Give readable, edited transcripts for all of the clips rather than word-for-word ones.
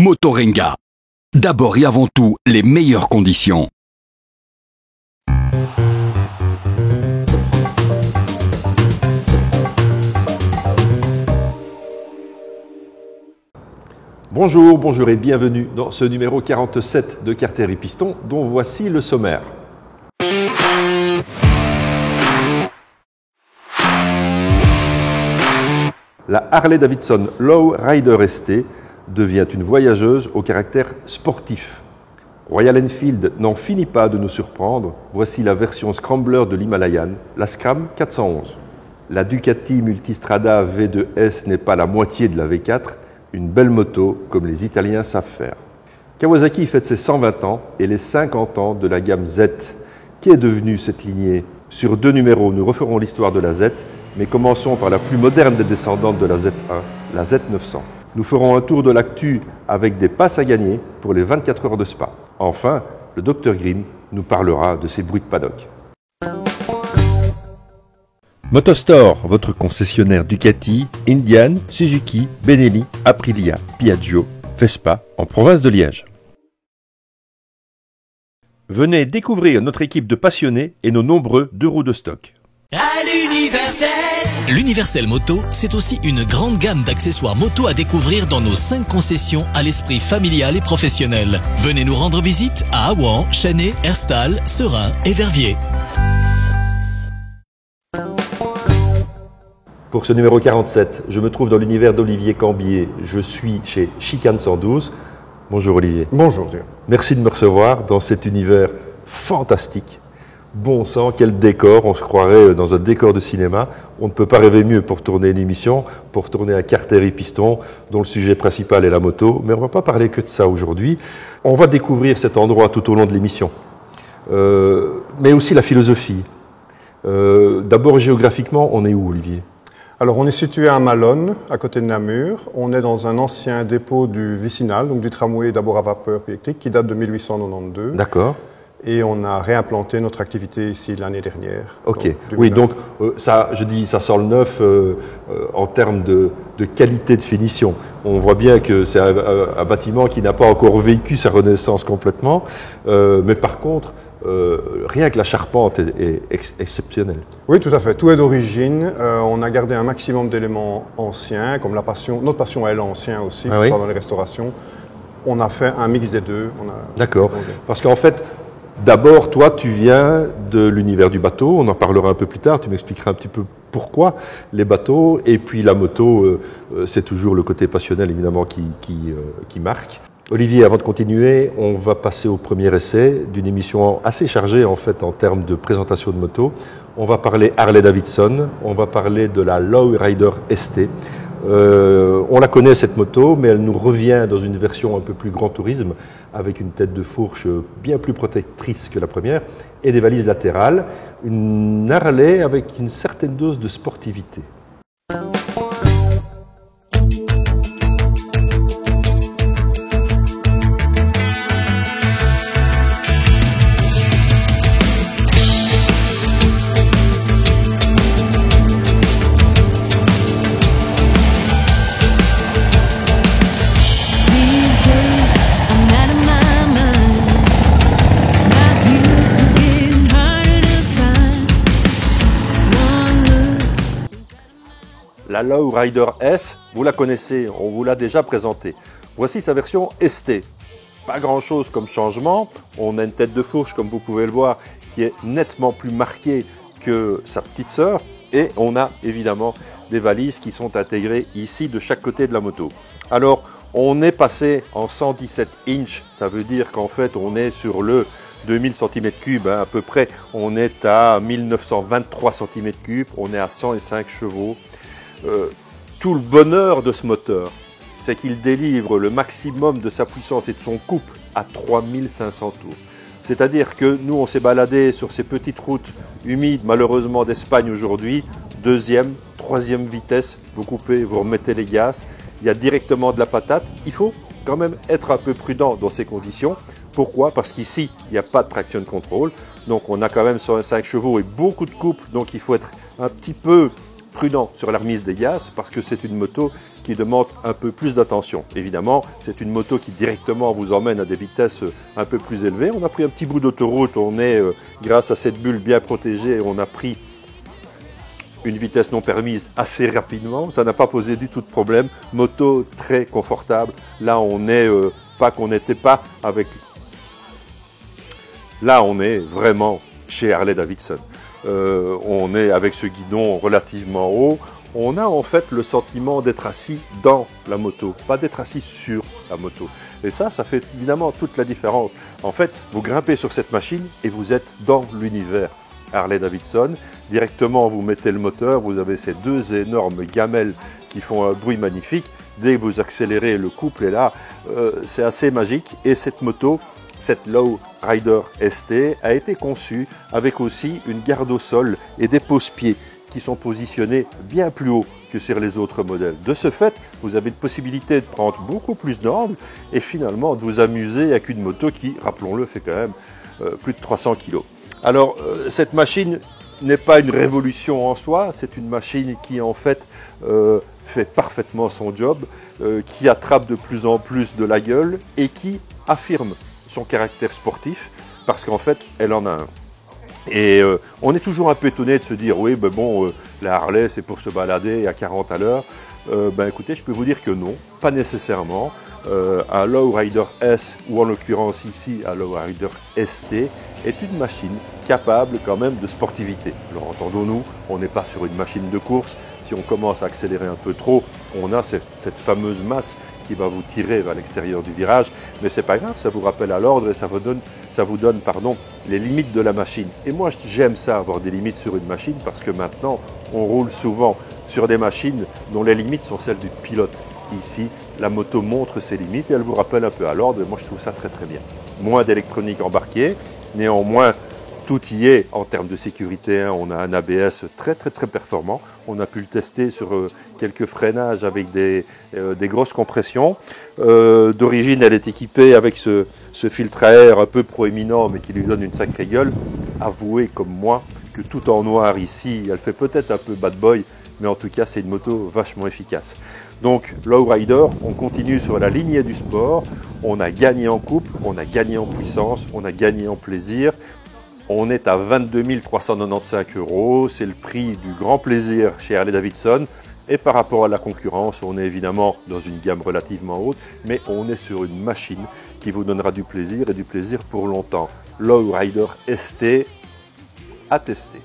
Motorenga. D'abord et avant tout, les meilleures conditions. Bonjour et bienvenue dans ce numéro 47 de Carter et Piston, dont voici le sommaire. La Harley-Davidson Lowrider ST devient une voyageuse au caractère sportif. Royal Enfield n'en finit pas de nous surprendre. Voici la version Scrambler de l'Himalayan, la Scram 411. La Ducati Multistrada V2S n'est pas la moitié de la V4, une belle moto comme les Italiens savent faire. Kawasaki fête ses 120 ans et les 50 ans de la gamme Z. Qu'est devenue cette lignée? Sur 2 numéros, nous referons l'histoire de la Z, mais commençons par la plus moderne des descendantes de la Z1, la Z900. Nous ferons un tour de l'actu avec des passes à gagner pour les 24 heures de Spa. Enfin, le Dr Grimm nous parlera de ses bruits de paddock. Motostore, votre concessionnaire Ducati, Indian, Suzuki, Benelli, Aprilia, Piaggio, Vespa en province de Liège. Venez découvrir notre équipe de passionnés et nos nombreux 2 roues de stock. À l'Universel. L'Universel Moto, c'est aussi une grande gamme d'accessoires moto à découvrir dans nos 5 concessions à l'esprit familial et professionnel. Venez nous rendre visite à Aouan, Chennai, Herstal, Serein et Verviers. Pour ce numéro 47, je me trouve dans l'univers d'Olivier Cambier. Je suis chez Chicane 112. Bonjour Olivier. Bonjour Dieu. Merci de me recevoir dans cet univers fantastique. Bon sang, quel décor, on se croirait dans un décor de cinéma. On ne peut pas rêver mieux pour tourner une émission, pour tourner un Carter et Piston, dont le sujet principal est la moto. Mais on ne va pas parler que de ça aujourd'hui. On va découvrir cet endroit tout au long de l'émission. Mais aussi la philosophie. D'abord, géographiquement, on est où, Olivier ? Alors, on est situé à Malone, à côté de Namur. On est dans un ancien dépôt du Vicinal, donc du tramway d'abord à vapeur puis électrique, qui date de 1892. D'accord. Et on a réimplanté notre activité ici l'année dernière. Ok. Oui, donc ça, je dis, ça sent le neuf en termes de qualité de finition. On voit bien que c'est un bâtiment qui n'a pas encore vécu sa renaissance complètement, mais par contre, rien que la charpente est exceptionnelle. Oui, tout à fait. Tout est d'origine. On a gardé un maximum d'éléments anciens, comme la passion. Notre passion est l'ancien aussi, oui. dans les restaurations. On a fait un mix des deux. D'accord. Parce qu'en fait, d'abord, toi, tu viens de l'univers du bateau. On en parlera un peu plus tard. Tu m'expliqueras un petit peu pourquoi les bateaux. Et puis la moto, c'est toujours le côté passionnel, évidemment, qui marque. Olivier, avant de continuer, on va passer au premier essai d'une émission assez chargée en fait en termes de présentation de moto. On va parler Harley-Davidson, on va parler de la Lowrider ST. On la connaît cette moto, mais elle nous revient dans une version un peu plus grand tourisme, avec une tête de fourche bien plus protectrice que la première et des valises latérales. Une Harley avec une certaine dose de sportivité. La Lowrider S, vous la connaissez, on vous l'a déjà présentée. Voici sa version ST. Pas grand chose comme changement. On a une tête de fourche, comme vous pouvez le voir, qui est nettement plus marquée que sa petite sœur. Et on a évidemment des valises qui sont intégrées ici de chaque côté de la moto. Alors, on est passé en 117 inches. Ça veut dire qu'en fait, on est sur le 2000 cm3 à peu près. On est à 1923 cm3. On est à 105 chevaux. Tout le bonheur de ce moteur, c'est qu'il délivre le maximum de sa puissance et de son couple à 3500 tours. C'est-à-dire que nous, on s'est baladé sur ces petites routes humides, malheureusement d'Espagne aujourd'hui, 2e, 3e vitesse, vous coupez, vous remettez les gaz, il y a directement de la patate. Il faut quand même être un peu prudent dans ces conditions. Pourquoi ? Parce qu'ici, il n'y a pas de traction control, donc on a quand même 105 chevaux et beaucoup de couple, donc il faut être un petit peu prudent sur la remise des gaz parce que c'est une moto qui demande un peu plus d'attention. Évidemment, c'est une moto qui directement vous emmène à des vitesses un peu plus élevées. On a pris un petit bout d'autoroute, on est, grâce à cette bulle bien protégée, on a pris une vitesse non permise assez rapidement. Ça n'a pas posé du tout de problème. Moto très confortable. Là, on est, pas qu'on n'était pas avec... Là, on est vraiment chez Harley-Davidson. On est avec ce guidon relativement haut. On a en fait le sentiment d'être assis dans la moto, pas d'être assis sur la moto. Et ça fait évidemment toute la différence. En fait, vous grimpez sur cette machine et vous êtes dans l'univers Harley-Davidson. Directement, vous mettez le moteur, vous avez ces deux énormes gamelles qui font un bruit magnifique. Dès que vous accélérez, le couple est là. C'est assez magique. Et cette moto, cette Lowrider ST, a été conçue avec aussi une garde au sol et des pose-pieds qui sont positionnés bien plus haut que sur les autres modèles. De ce fait, vous avez une possibilité de prendre beaucoup plus d'angle et finalement de vous amuser avec une moto qui, rappelons-le, fait quand même plus de 300 kg. Alors, cette machine n'est pas une révolution en soi, c'est une machine qui en fait fait parfaitement son job, qui attrape de plus en plus de la gueule et qui affirme son caractère sportif parce qu'en fait, elle en a un. Et on est toujours un peu étonné de se dire, oui, ben bon, la Harley, c'est pour se balader à 40 à l'heure. Ben écoutez, je peux vous dire que non, pas nécessairement. Un Lowrider S, ou en l'occurrence ici, un Lowrider ST, est une machine capable quand même de sportivité. Alors entendons-nous, on n'est pas sur une machine de course. Si on commence à accélérer un peu trop, on a cette fameuse masse qui va vous tirer vers l'extérieur du virage, mais c'est pas grave, ça vous rappelle à l'ordre et ça vous donne les limites de la machine. Et moi j'aime ça, avoir des limites sur une machine, parce que maintenant on roule souvent sur des machines dont les limites sont celles du pilote. Ici, la moto montre ses limites et elle vous rappelle un peu à l'ordre, et moi je trouve ça très très bien. Moins d'électronique embarquée, néanmoins tout y est en termes de sécurité. On a un ABS très très très performant. On a pu le tester sur quelques freinages avec des grosses compressions. D'origine, elle est équipée avec ce filtre à air un peu proéminent, mais qui lui donne une sacrée gueule. Avouez comme moi que tout en noir ici, elle fait peut-être un peu bad boy, mais en tout cas, c'est une moto vachement efficace. Donc, Lowrider, on continue sur la lignée du sport. On a gagné en couple, on a gagné en puissance, on a gagné en plaisir. On est à 22 395 €, c'est le prix du grand plaisir chez Harley-Davidson. Et par rapport à la concurrence, on est évidemment dans une gamme relativement haute, mais on est sur une machine qui vous donnera du plaisir et du plaisir pour longtemps. Lowrider ST à tester.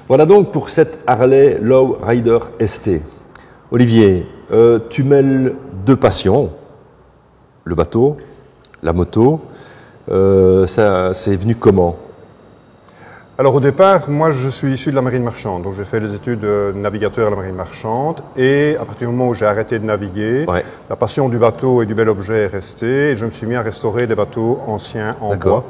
Voilà donc pour cette Harley Lowrider ST. Olivier, tu mêles deux passions, le bateau, la moto. Ça, c'est venu comment? Alors au départ, moi je suis issu de la marine marchande, donc j'ai fait les études de navigateur à la marine marchande et à partir du moment où j'ai arrêté de naviguer, la passion du bateau et du bel objet est restée et je me suis mis à restaurer des bateaux anciens en bois.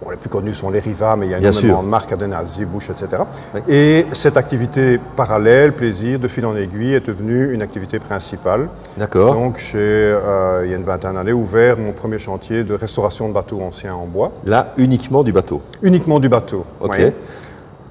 Bon, les plus connus sont les Riva, mais il y a énormément de marques, Adenasi, Bush, etc. Oui. Et cette activité parallèle, plaisir, de fil en aiguille, est devenue une activité principale. D'accord. Donc j'ai, il y a une vingtaine d'années, ouvert mon premier chantier de restauration de bateaux anciens en bois. Là, uniquement du bateau? Uniquement du bateau, ok. Oui.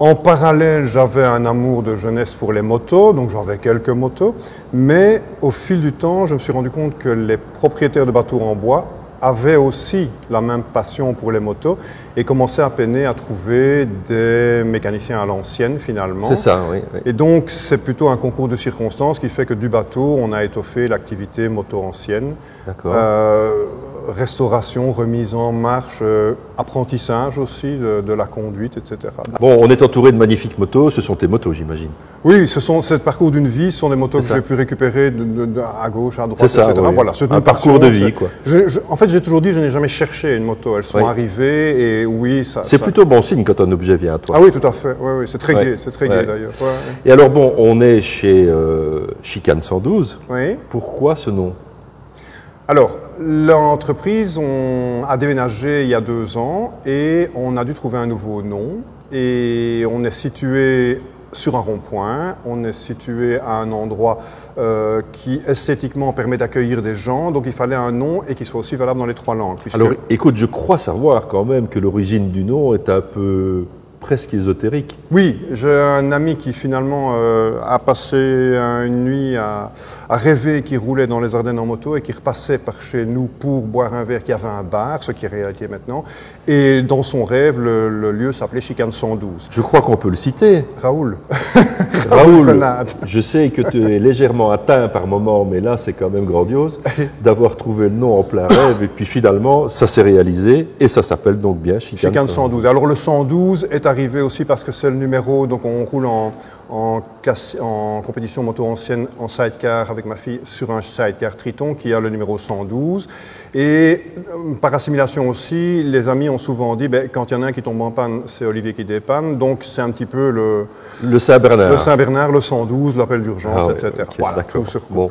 En parallèle, j'avais un amour de jeunesse pour les motos, donc j'avais quelques motos. Mais au fil du temps, je me suis rendu compte que les propriétaires de bateaux en bois avaient aussi la même passion pour les motos et commençaient à peiner à trouver des mécaniciens à l'ancienne finalement. C'est ça, oui, oui. Et donc c'est plutôt un concours de circonstances qui fait que du bateau, on a étoffé l'activité moto ancienne. D'accord. restauration, remise en marche, apprentissage aussi de la conduite, etc. Bon, on est entouré de magnifiques motos, ce sont tes motos, j'imagine. Oui, c'est le parcours d'une vie, ce sont des motos que j'ai pu récupérer à gauche, à droite, ça, etc. Oui. Voilà, c'est un parcours de vie, quoi. En fait, j'ai toujours dit, je n'ai jamais cherché une moto. Elles sont arrivées et oui, ça... C'est plutôt bon signe quand un objet vient à toi. Ah oui, tout à fait. Oui, c'est très gai, d'ailleurs. Ouais. Et alors bon, on est chez Chicane 112. Oui. Pourquoi ce nom? Alors, l'entreprise a déménagé il y a 2 ans et on a dû trouver un nouveau nom. Et on est situé sur un rond-point, on est situé à un endroit qui esthétiquement permet d'accueillir des gens, donc il fallait un nom et qui soit aussi valable dans les 3 langues. Alors écoute, je crois savoir quand même que l'origine du nom est un peu presque ésotérique. Oui, j'ai un ami qui finalement a passé une nuit à rêver qu'il roulait dans les Ardennes en moto et qui repassait par chez nous pour boire un verre, qui avait un bar, ce qui est réalité maintenant. Et dans son rêve, le lieu s'appelait Chicane 112. Je crois qu'on peut le citer. Raoul. Raoul, je sais que tu es légèrement atteint par moment, mais là c'est quand même grandiose d'avoir trouvé le nom en plein rêve et puis finalement ça s'est réalisé et ça s'appelle donc bien Chicane 112. Alors le 112 est arrivé aussi parce que c'est le numéro, donc on roule en compétition moto ancienne en sidecar avec ma fille sur un sidecar Triton qui a le numéro 112. Et par assimilation aussi, les amis ont souvent dit, quand il y en a un qui tombe en panne, c'est Olivier qui dépanne. Donc c'est un petit peu le Saint-Bernard. Le Saint-Bernard, le 112, l'appel d'urgence, etc. Okay, voilà, tout sur bon.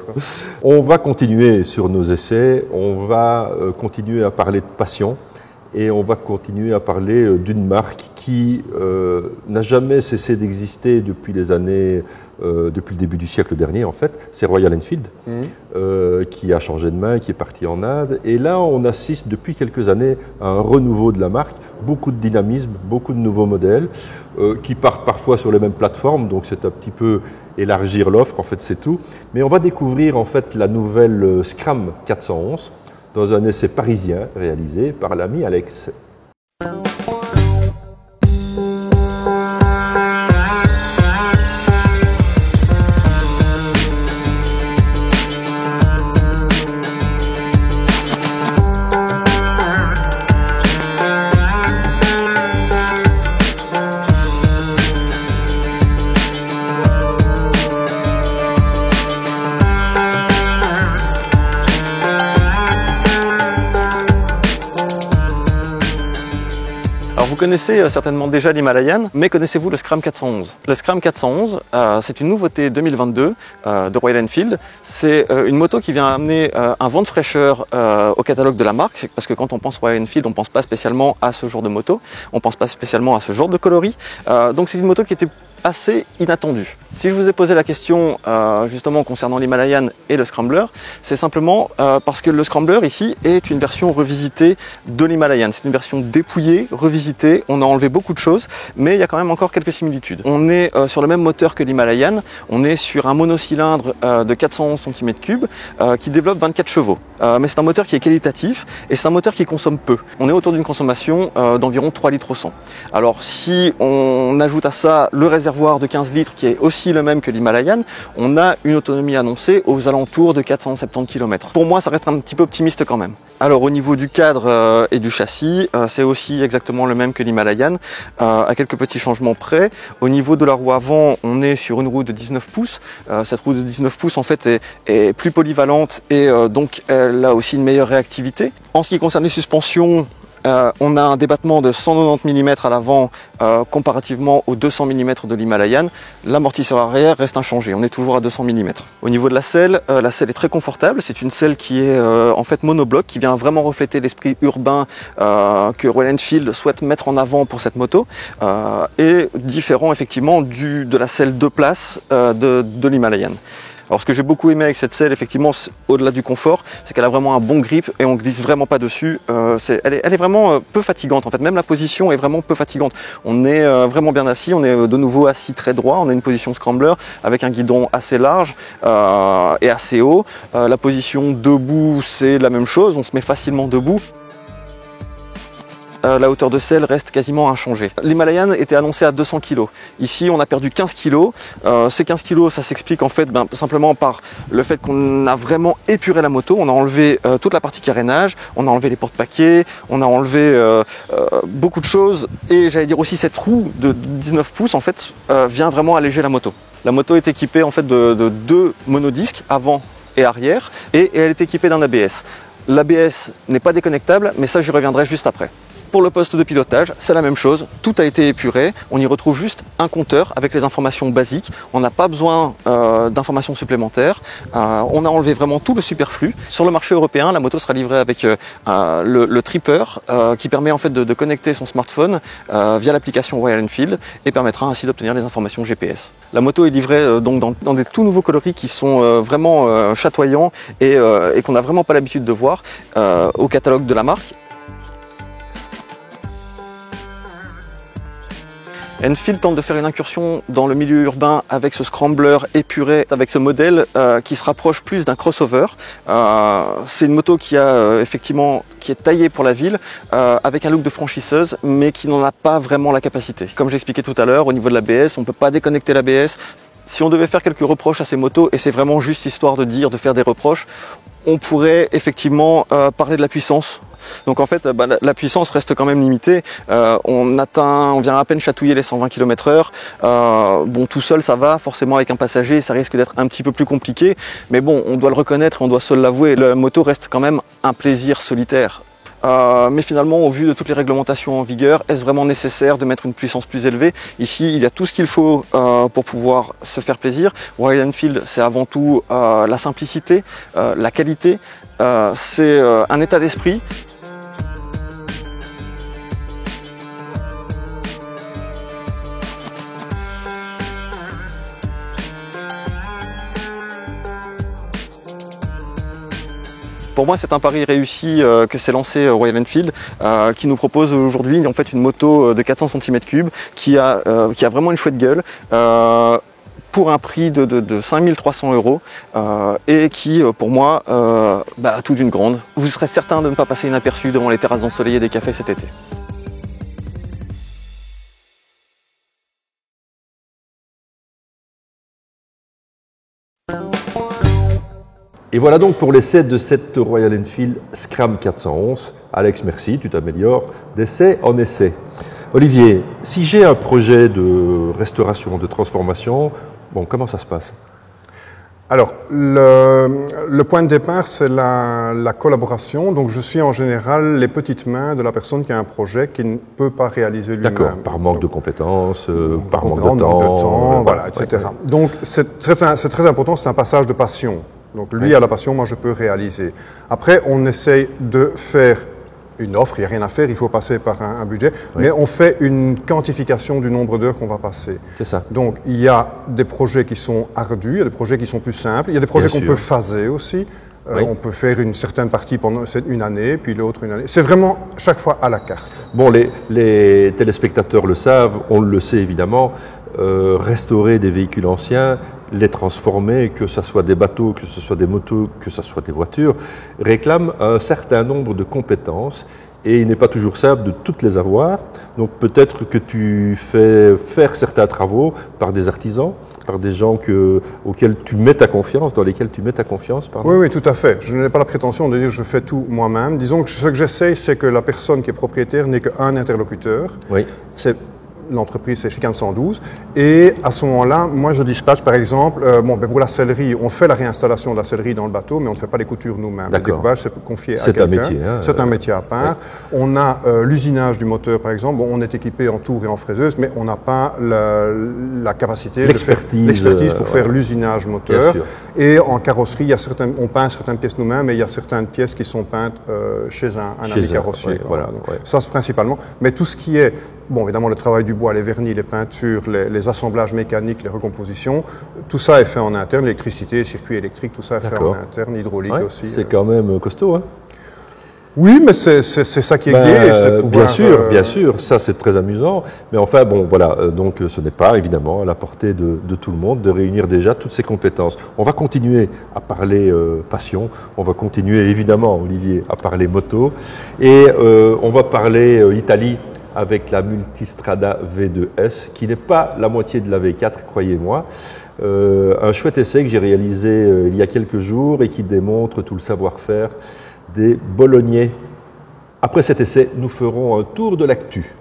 On va continuer sur nos essais, on va continuer à parler de passion. Et on va continuer à parler d'une marque qui n'a jamais cessé d'exister depuis les années, depuis le début du siècle dernier en fait. C'est Royal Enfield qui a changé de main, qui est parti en Inde. Et là, on assiste depuis quelques années à un renouveau de la marque, beaucoup de dynamisme, beaucoup de nouveaux modèles qui partent parfois sur les mêmes plateformes. Donc c'est un petit peu élargir l'offre, en fait c'est tout. Mais on va découvrir en fait la nouvelle Scram 411. Dans un essai parisien réalisé par l'ami Alex. Vous connaissez certainement déjà l'Himalayan, mais connaissez-vous le Scram 411? Le Scram 411, c'est une nouveauté 2022 de Royal Enfield. C'est une moto qui vient amener un vent de fraîcheur au catalogue de la marque, parce que quand on pense Royal Enfield, on ne pense pas spécialement à ce genre de moto, on ne pense pas spécialement à ce genre de coloris. Donc c'est une moto qui était assez inattendu. Si je vous ai posé la question justement concernant l'Himalayan et le Scrambler, c'est simplement parce que le Scrambler ici est une version revisitée de l'Himalayan. C'est une version dépouillée, revisitée, on a enlevé beaucoup de choses, mais il y a quand même encore quelques similitudes. On est sur le même moteur que l'Himalayan, on est sur un monocylindre de 411 cm3 qui développe 24 chevaux. Mais c'est un moteur qui est qualitatif et c'est un moteur qui consomme peu. On est autour d'une consommation d'environ 3 litres au 100. Alors si on ajoute à ça le réservoir de 15 litres qui est aussi le même que l'Himalayan, on a une autonomie annoncée aux alentours de 470 km. Pour moi, ça reste un petit peu optimiste quand même. Alors au niveau du cadre et du châssis, c'est aussi exactement le même que l'Himalayan, à quelques petits changements près. Au niveau de la roue avant, on est sur une roue de 19 pouces. Cette roue de 19 pouces en fait est plus polyvalente et donc elle a aussi une meilleure réactivité. En ce qui concerne les suspensions, on a un débattement de 190 mm à l'avant comparativement aux 200 mm de l'Himalayan. L'amortisseur arrière reste inchangé, on est toujours à 200 mm. Au niveau de la selle est très confortable. C'est une selle qui est en fait monobloc, qui vient vraiment refléter l'esprit urbain que Royal Enfield souhaite mettre en avant pour cette moto, et différent effectivement de la selle 2 places de l'Himalayan. Alors ce que j'ai beaucoup aimé avec cette selle, effectivement, au-delà du confort, c'est qu'elle a vraiment un bon grip et on glisse vraiment pas dessus. Elle est vraiment peu fatigante en fait, même la position est vraiment peu fatigante. On est vraiment bien assis, on est de nouveau assis très droit, on a une position scrambler avec un guidon assez large et assez haut. La position debout, c'est la même chose, on se met facilement debout. la hauteur de selle reste quasiment inchangée. L'Himalayan était annoncé à 200 kg. Ici, on a perdu 15 kg. Ces 15 kg, ça s'explique en fait simplement par le fait qu'on a vraiment épuré la moto. On a enlevé toute la partie carénage, on a enlevé les porte-paquets, on a enlevé beaucoup de choses. Et j'allais dire aussi cette roue de 19 pouces en fait vient vraiment alléger la moto. La moto est équipée en fait de deux monodisques avant et arrière et elle est équipée d'un ABS. L'ABS n'est pas déconnectable, mais ça j'y reviendrai juste après. Pour le poste de pilotage, c'est la même chose, tout a été épuré, on y retrouve juste un compteur avec les informations basiques, on n'a pas besoin d'informations supplémentaires, on a enlevé vraiment tout le superflu. Sur le marché européen, la moto sera livrée avec le tripper qui permet en fait de connecter son smartphone via l'application Royal Enfield et permettra ainsi d'obtenir les informations GPS. La moto est livrée donc dans des tout nouveaux coloris qui sont vraiment chatoyants et qu'on n'a vraiment pas l'habitude de voir au catalogue de la marque. Enfield tente de faire une incursion dans le milieu urbain avec ce scrambler épuré, avec ce modèle qui se rapproche plus d'un crossover. C'est une moto qui est taillée pour la ville, avec un look de franchisseuse, mais qui n'en a pas vraiment la capacité. Comme j'expliquais tout à l'heure, au niveau de l'ABS, on ne peut pas déconnecter l'ABS. Si on devait faire quelques reproches à ces motos, et c'est vraiment juste histoire de faire des reproches, on pourrait effectivement parler de la puissance. Donc en fait, la puissance reste quand même limitée. On vient à peine chatouiller les 120 km/h. Bon, tout seul ça va, forcément avec un passager ça risque d'être un petit peu plus compliqué. Mais bon, on doit le reconnaître, on doit se l'avouer, la moto reste quand même un plaisir solitaire. Mais finalement, au vu de toutes les réglementations en vigueur, est-ce vraiment nécessaire de mettre une puissance plus élevée? Ici, il y a tout ce qu'il faut pour pouvoir se faire plaisir. Royal Enfield, c'est avant tout la simplicité, la qualité, c'est un état d'esprit. Pour moi, c'est un pari réussi que s'est lancé Royal Enfield, qui nous propose aujourd'hui en fait une moto de 400 cm3 qui a vraiment une chouette gueule. Pour un prix de 5 300 € et qui, pour moi, a tout d'une grande. Vous serez certain de ne pas passer inaperçu devant les terrasses ensoleillées des cafés cet été. Et voilà donc pour l'essai de cette Royal Enfield Scram 411. Alex, merci, tu t'améliores d'essai en essai. Olivier, si j'ai un projet de restauration, de transformation, bon, comment ça se passe? Alors, le point de départ, c'est la collaboration. Donc, je suis en général les petites mains de la personne qui a un projet qui ne peut pas réaliser lui-même. D'accord, par manque de compétences, par manque de temps, voilà, etc. Donc, c'est très important, c'est un passage de passion. Donc, lui a la passion, moi je peux réaliser. Après, on essaye de faire une offre, il n'y a rien à faire, il faut passer par un budget, mais on fait une quantification du nombre d'heures qu'on va passer. C'est ça. Donc, il y a des projets qui sont ardus, il y a des projets qui sont plus simples, il y a des projets qu'on peut phaser aussi. On peut faire une certaine partie pendant une année, puis l'autre une année. C'est vraiment chaque fois à la carte. Bon, les téléspectateurs le savent, on le sait évidemment, restaurer des véhicules anciens, les transformer, que ce soit des bateaux, que ce soit des motos, que ce soit des voitures, réclame un certain nombre de compétences et il n'est pas toujours simple de toutes les avoir. Donc peut-être que tu fais faire certains travaux par des artisans, par des gens auxquels tu mets ta confiance, dans lesquels tu mets ta confiance. Pardon. Oui, tout à fait. Je n'ai pas la prétention de dire que je fais tout moi-même. Disons que ce que j'essaye, c'est que la personne qui est propriétaire n'ait qu'un interlocuteur. Oui. L'entreprise, c'est chez 1512. Et à ce moment-là, moi, je dispatche, par exemple, pour la sellerie, on fait la réinstallation de la sellerie dans le bateau, mais on ne fait pas les coutures nous-mêmes. Le découpage, c'est confié à quelqu'un. C'est un métier. Hein, c'est un métier à part. Ouais. On a l'usinage du moteur, par exemple. Bon, on est équipé en tour et en fraiseuse, mais on n'a pas la capacité, l'expertise pour faire l'usinage moteur. Et en carrosserie, on peint certaines pièces nous-mêmes, mais il y a certaines pièces qui sont peintes chez un ami carrossier. Voilà. Ça, c'est principalement. Mais tout ce qui est, bon, évidemment, le travail du bois, les vernis, les peintures, les assemblages mécaniques, les recompositions, tout ça est fait en interne, l'électricité, les circuits électriques, tout ça est fait en interne, hydraulique aussi. C'est quand même costaud, hein? Oui, mais c'est ça qui est gai. C'est pouvoir, bien sûr, ça c'est très amusant. Mais enfin, bon, voilà, donc ce n'est pas évidemment à la portée de tout le monde de réunir déjà toutes ces compétences. On va continuer à parler passion, on va continuer évidemment, Olivier, à parler moto, et on va parler Italie avec la Multistrada V2S, qui n'est pas la moitié de la V4, croyez-moi. Un chouette essai que j'ai réalisé il y a quelques jours et qui démontre tout le savoir-faire des Bolognais. Après cet essai, nous ferons un tour de l'actu.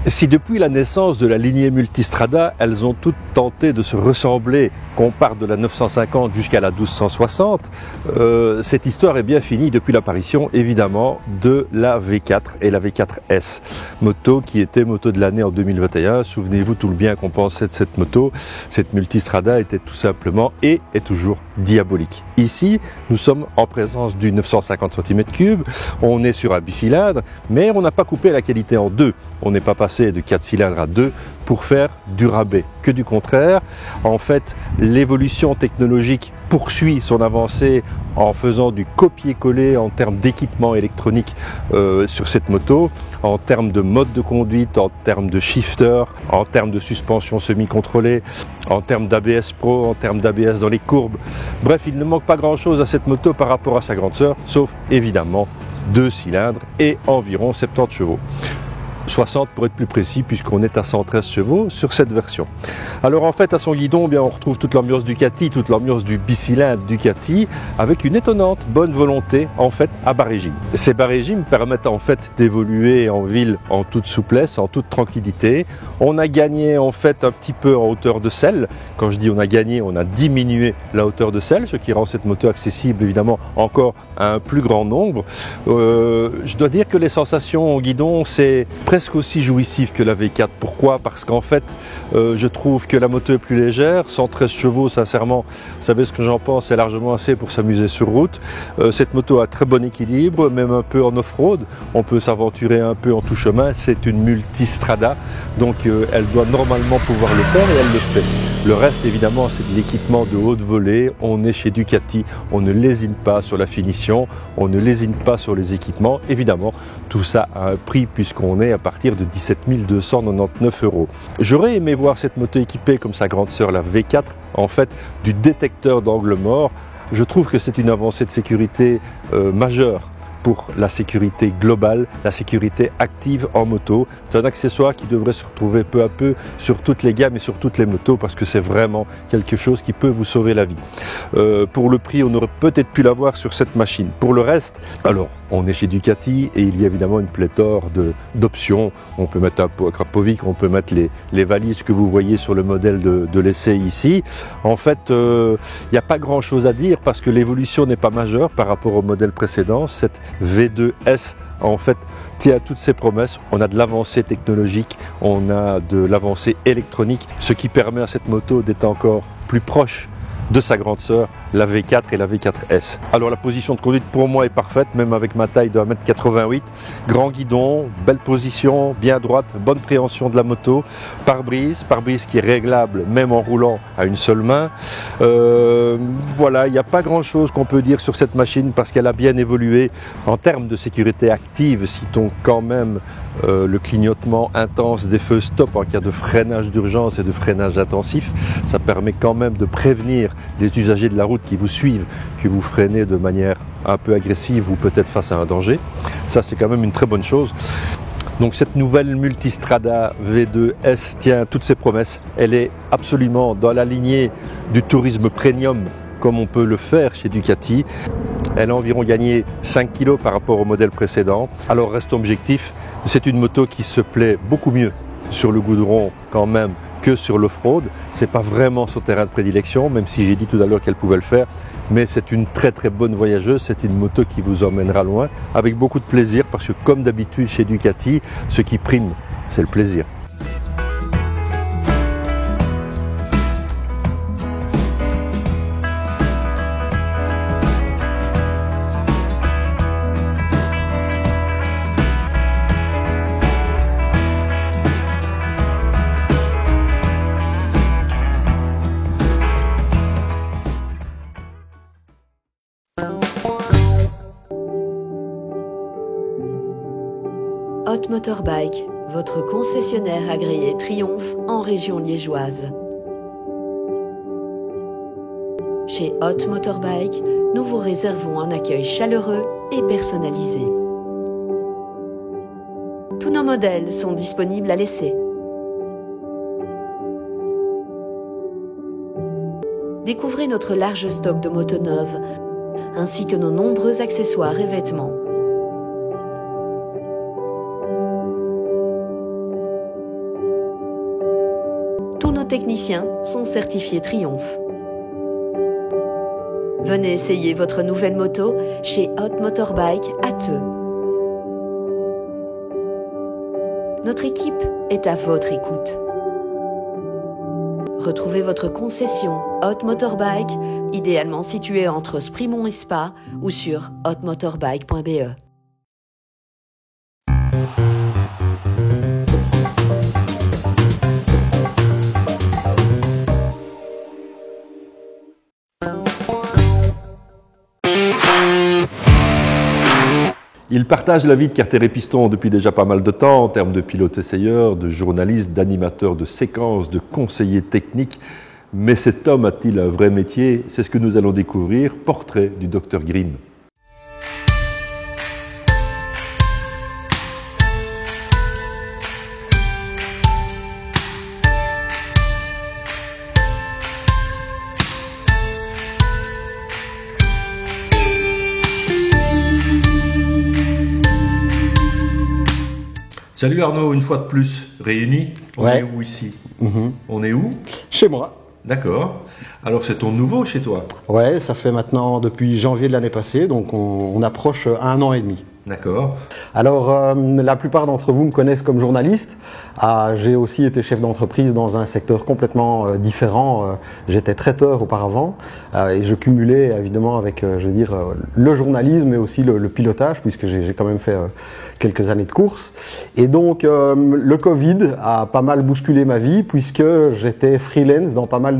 Si depuis la naissance de la lignée Multistrada, elles ont toutes tenté de se ressembler, qu'on parte de la 950 jusqu'à la 1260, cette histoire est bien finie depuis l'apparition, évidemment, de la V4 et la V4S. Moto qui était moto de l'année en 2021. Souvenez-vous tout le bien qu'on pensait de cette moto. Cette Multistrada était tout simplement et est toujours diabolique. Ici, nous sommes en présence du 950 cm3. On est sur un bicylindre, mais on n'a pas coupé la qualité en deux. On n'est pas passé de 4 cylindres à 2 pour faire du rabais, que du contraire. En fait, l'évolution technologique poursuit son avancée en faisant du copier-coller en termes d'équipement électronique sur cette moto, en termes de mode de conduite, en termes de shifter, en termes de suspension semi-contrôlée, en termes d'ABS Pro, en termes d'ABS dans les courbes. Bref, il ne manque pas grand-chose à cette moto par rapport à sa grande sœur, sauf évidemment 2 cylindres et environ 70 chevaux. 60 pour être plus précis, puisqu'on est à 113 chevaux sur cette version. Alors en fait, à son guidon, bien, on retrouve toute l'ambiance Ducati, toute l'ambiance du bicylindre Ducati, avec une étonnante bonne volonté en fait à bas régime. Ces bas régimes permettent en fait d'évoluer en ville en toute souplesse, en toute tranquillité. On a gagné en fait un petit peu en hauteur de selle. Quand je dis on a gagné, on a diminué la hauteur de selle, ce qui rend cette moto accessible évidemment encore à un plus grand nombre. Je dois dire que les sensations au guidon, c'est presque aussi jouissif que la V4. Pourquoi? Parce qu'en fait, je trouve que la moto est plus légère. 113 chevaux, sincèrement, vous savez ce que j'en pense, c'est largement assez pour s'amuser sur route. Cette moto a très bon équilibre, même un peu en off-road. On peut s'aventurer un peu en tout chemin. C'est une Multistrada, donc elle doit normalement pouvoir le faire et elle le fait. Le reste, évidemment, c'est de l'équipement de haute volée. On est chez Ducati, on ne lésine pas sur la finition, on ne lésine pas sur les équipements. Évidemment, tout ça a un prix puisqu'on est à partir de 17 299 €. J'aurais aimé voir cette moto équipée comme sa grande sœur, la V4, en fait, du détecteur d'angle mort. Je trouve que c'est une avancée de sécurité majeure pour la sécurité globale, la sécurité active en moto. C'est un accessoire qui devrait se retrouver peu à peu sur toutes les gammes et sur toutes les motos parce que c'est vraiment quelque chose qui peut vous sauver la vie. Pour le prix, on aurait peut-être pu l'avoir sur cette machine. Pour le reste, alors, on est chez Ducati et il y a évidemment une pléthore d'options. On peut mettre un Krapovic, on peut mettre les valises que vous voyez sur le modèle de l'essai ici. En fait, il n'y a pas grand-chose à dire parce que l'évolution n'est pas majeure par rapport au modèle précédent. Cette V2S, en fait, tient à toutes ses promesses. On a de l'avancée technologique, on a de l'avancée électronique, ce qui permet à cette moto d'être encore plus proche de sa grande sœur, la V4 et la V4S. Alors la position de conduite pour moi est parfaite, même avec ma taille de 1,88 m. Grand guidon, belle position, bien droite, bonne préhension de la moto. Pare-brise qui est réglable même en roulant à une seule main. Voilà, il n'y a pas grand chose qu'on peut dire sur cette machine parce qu'elle a bien évolué. En termes de sécurité active, citons quand même le clignotement intense des feux stop en cas de freinage d'urgence et de freinage intensif. Ça permet quand même de prévenir les usagers de la route qui vous suivent, que vous freinez de manière un peu agressive ou peut-être face à un danger. Ça, c'est quand même une très bonne chose. Donc cette nouvelle Multistrada V2S tient toutes ses promesses. Elle est absolument dans la lignée du tourisme premium comme on peut le faire chez Ducati. Elle a environ gagné 5 kg par rapport au modèle précédent. Alors reste objectif, c'est une moto qui se plaît beaucoup mieux sur le goudron quand même que sur l'off-road. C'est pas vraiment son terrain de prédilection, même si j'ai dit tout à l'heure qu'elle pouvait le faire. mais c'est une très très bonne voyageuse, c'est une moto qui vous emmènera loin avec beaucoup de plaisir parce que comme d'habitude chez Ducati, ce qui prime, c'est le plaisir. Hot Motorbike, votre concessionnaire agréé Triomphe en région liégeoise. Chez Hot Motorbike, nous vous réservons un accueil chaleureux et personnalisé. Tous nos modèles sont disponibles à l'essai. Découvrez notre large stock de motos neuves, ainsi que nos nombreux accessoires et vêtements. Tous nos techniciens sont certifiés Triomphe. Venez essayer votre nouvelle moto chez Hot Motorbike à Theux. Notre équipe est à votre écoute. Retrouvez votre concession Hot Motorbike, idéalement située entre Sprimont et Spa ou sur hotmotorbike.be. Il partage la vie de Carter-et-Piston depuis déjà pas mal de temps en termes de pilote-essayeur, de journaliste, d'animateur de séquences, de conseiller technique. Mais cet homme a-t-il un vrai métier? C'est ce que nous allons découvrir. Portrait du Dr Grimm. Salut Arnaud, une fois de plus, réunis. On est où ici? On est où? Chez moi. D'accord. Alors c'est ton nouveau chez toi? Ouais, ça fait maintenant depuis janvier de l'année passée, donc on approche 1 an et demi. D'accord. Alors la plupart d'entre vous me connaissent comme journaliste. J'ai aussi été chef d'entreprise dans un secteur complètement différent. J'étais traiteur auparavant et je cumulais évidemment avec, je veux dire, le journalisme mais aussi le pilotage puisque j'ai quand même fait quelques années de course. Et donc le Covid a pas mal bousculé ma vie puisque j'étais freelance dans pas mal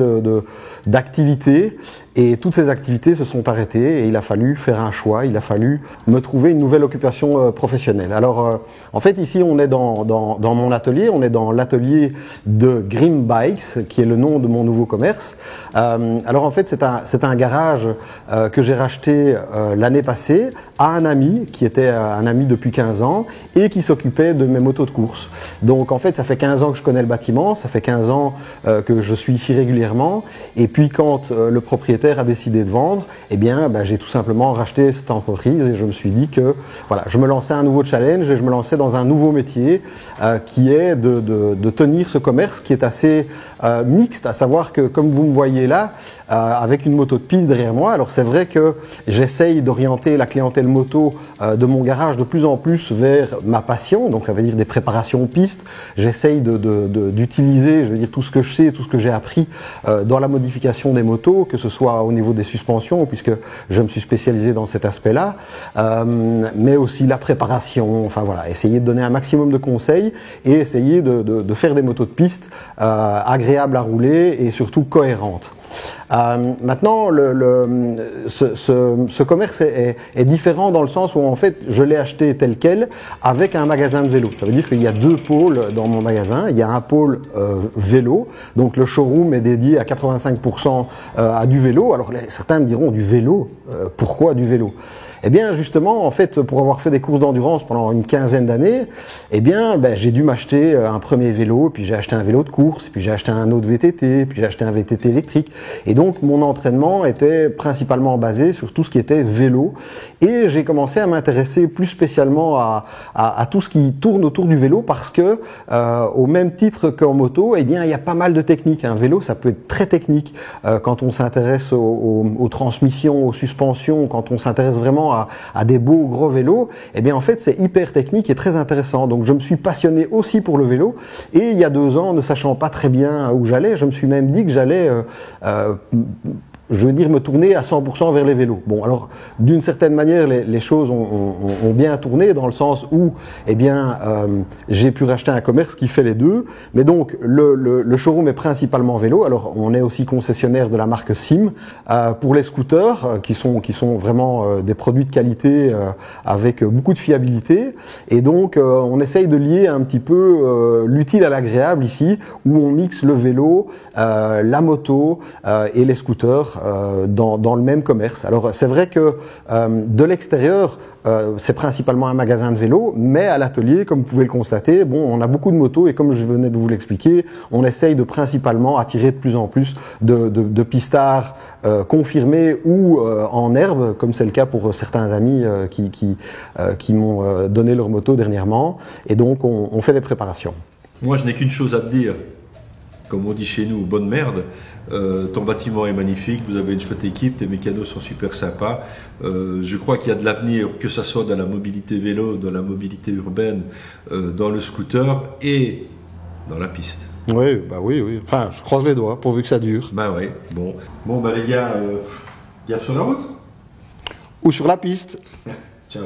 d'activités et toutes ces activités se sont arrêtées et il a fallu faire un choix, il a fallu me trouver une nouvelle occupation professionnelle. Alors en fait ici on est dans mon atelier, on est dans l'atelier de Grimm Bikes qui est le nom de mon nouveau commerce. Alors en fait c'est un garage que j'ai racheté l'année passée à un ami qui était un ami depuis 15 ans et qui s'occupait de mes motos de course. Donc en fait ça fait 15 ans que je connais le bâtiment, ça fait 15 ans que je suis ici régulièrement et puis quand le propriétaire a décidé de vendre, eh bien j'ai tout simplement racheté cette entreprise et je me suis dit que voilà, je me lançais un nouveau challenge et je me lançais dans un nouveau métier qui est de tenir ce commerce qui est assez mixte, à savoir que comme vous me voyez là, avec une moto de piste derrière moi, alors c'est vrai que j'essaye d'orienter la clientèle moto de mon garage de plus en plus vers ma passion, donc ça veut dire des préparations pistes. J'essaye d'utiliser, je veux dire, tout ce que je sais, tout ce que j'ai appris dans la modification des motos, que ce soit au niveau des suspensions, puisque je me suis spécialisé dans cet aspect-là, mais aussi la préparation, enfin voilà, essayer de donner un maximum de conseils et essayer de faire des motos de piste agréables à rouler et surtout cohérentes. Maintenant, ce commerce est différent dans le sens où en fait je l'ai acheté tel quel avec un magasin de vélo. Ça veut dire qu'il y a 2 pôles dans mon magasin. Il y a un pôle vélo, donc le showroom est dédié à 85% à du vélo. Alors certains me diront du vélo, pourquoi du vélo ? Eh bien, justement, en fait, pour avoir fait des courses d'endurance pendant une quinzaine d'années, eh bien, j'ai dû m'acheter un premier vélo, puis j'ai acheté un vélo de course, puis j'ai acheté un autre VTT, puis j'ai acheté un VTT électrique. Et donc, mon entraînement était principalement basé sur tout ce qui était vélo. Et j'ai commencé à m'intéresser plus spécialement à tout ce qui tourne autour du vélo parce que, au même titre qu'en moto, eh bien, il y a pas mal de techniques. Un vélo, ça peut être très technique quand on s'intéresse aux transmissions, aux suspensions, quand on s'intéresse vraiment à des beaux gros vélos. Eh bien, en fait, c'est hyper technique et très intéressant. Donc, je me suis passionné aussi pour le vélo. Et il y a 2 ans, ne sachant pas très bien où j'allais, je me suis même dit que j'allais je veux dire me tourner à 100% vers les vélos. Bon, alors d'une certaine manière, les choses ont bien tourné dans le sens où, eh bien, j'ai pu racheter un commerce qui fait les deux. Mais donc le showroom est principalement vélo. Alors on est aussi concessionnaire de la marque Sim pour les scooters qui sont vraiment des produits de qualité avec beaucoup de fiabilité. Et donc on essaye de lier un petit peu l'utile à l'agréable ici, où on mixe le vélo, la moto et les scooters dans le même commerce. Alors c'est vrai que de l'extérieur, c'est principalement un magasin de vélo, mais à l'atelier, comme vous pouvez le constater, bon, on a beaucoup de motos et comme je venais de vous l'expliquer, on essaye de principalement attirer de plus en plus de pistards confirmés ou en herbe, comme c'est le cas pour certains amis qui m'ont donné leur moto dernièrement. Et donc on fait des préparations. Moi, je n'ai qu'une chose à te dire. Comme on dit chez nous, bonne merde. Ton bâtiment est magnifique, vous avez une chouette équipe, tes mécanos sont super sympas. Je crois qu'il y a de l'avenir, que ce soit dans la mobilité vélo, dans la mobilité urbaine, dans le scooter et dans la piste. Oui, bah oui. Enfin, je croise les doigts pourvu que ça dure. Ben oui, bon. Bon, ben les gars, gare sur la route. Ou sur la piste. Ciao.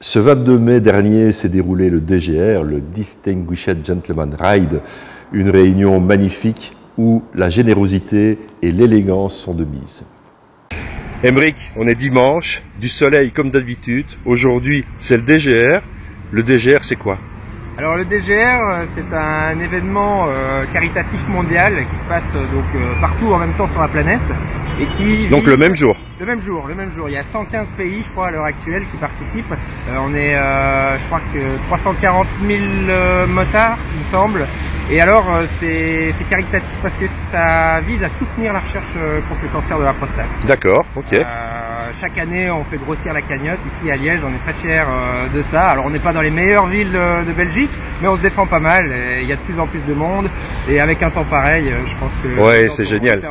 Ce 22 mai dernier s'est déroulé le DGR, le Distinguished Gentleman Ride, une réunion magnifique où la générosité et l'élégance sont de mise. Aymeric, on est dimanche, du soleil comme d'habitude. Aujourd'hui, c'est le DGR. Le DGR, c'est quoi? Alors le DGR, c'est un événement caritatif mondial qui se passe partout en même temps sur la planète et qui donc le même jour. Le même jour. Il y a 115 pays, je crois, à l'heure actuelle qui participent. On est, je crois que 340 000 motards, il me semble. Et alors, c'est caritatif parce que ça vise à soutenir la recherche contre le cancer de la prostate. D'accord, ok. Chaque année, on fait grossir la cagnotte ici à Liège. On est très fiers de ça. Alors, on n'est pas dans les meilleures villes de Belgique, mais on se défend pas mal. Il y a de plus en plus de monde. Et avec un temps pareil, je pense que... Ouais, c'est génial.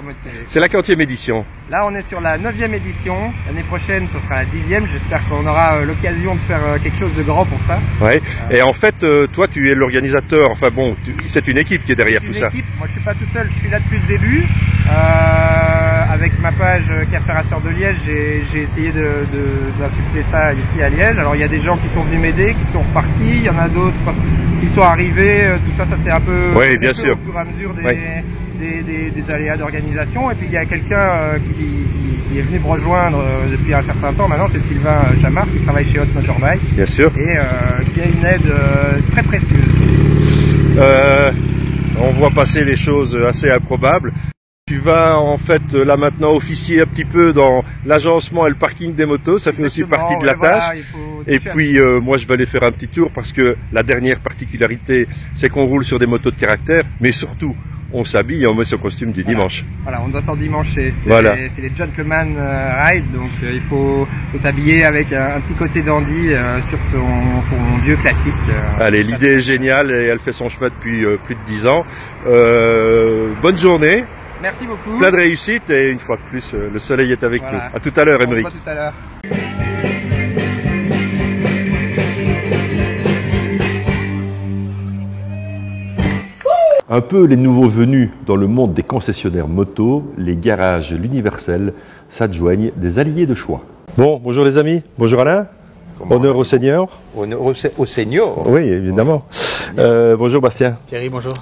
C'est la 40e édition. Là, on est sur la 9e édition. L'année prochaine, ce sera la 10e. J'espère qu'on aura l'occasion de faire quelque chose de grand pour ça. Ouais. Et en fait, toi, tu es l'organisateur. Enfin bon, c'est une équipe qui est derrière tout ça. Moi, je suis pas tout seul. Je suis là depuis le début. Avec ma page Café-Rasseur de Liège, j'ai essayé d'insuffler ça ici à Liège. Alors, il y a des gens qui sont venus m'aider, qui sont repartis. Il y en a d'autres qui sont arrivés. Tout ça, ça c'est un peu, oui, bien sûr, au fur et à mesure des aléas d'organisation. Et puis, il y a quelqu'un qui est venu me rejoindre depuis un certain temps. Maintenant, c'est Sylvain Chamard qui travaille chez Hot Motorbike. Bien sûr. Et qui a une aide très précieuse. On voit passer les choses assez improbables. Tu vas en fait là maintenant officier un petit peu dans l'agencement et le parking des motos, ça fait aussi partie de la tâche. Et puis moi je vais aller faire un petit tour parce que la dernière particularité c'est qu'on roule sur des motos de caractère, mais surtout on s'habille et on met son costume du dimanche. Voilà, on doit s'endimancher, c'est les Gentleman Ride, donc il faut s'habiller avec un petit côté dandy sur son vieux classique. Allez, l'idée est géniale et elle fait son chemin depuis plus de 10 ans. Bonne journée. Merci beaucoup. Plein de réussite et une fois de plus, le soleil est avec nous. À tout à l'heure, Aymeric. On se voit tout à l'heure. Un peu les nouveaux venus dans le monde des concessionnaires moto, les garages L'Universel s'adjoignent des alliés de choix. Bon, bonjour les amis, bonjour Alain. Honneur au Seigneur. Honneur au Seigneur. Oui, évidemment. Bonjour Bastien. Thierry, bonjour.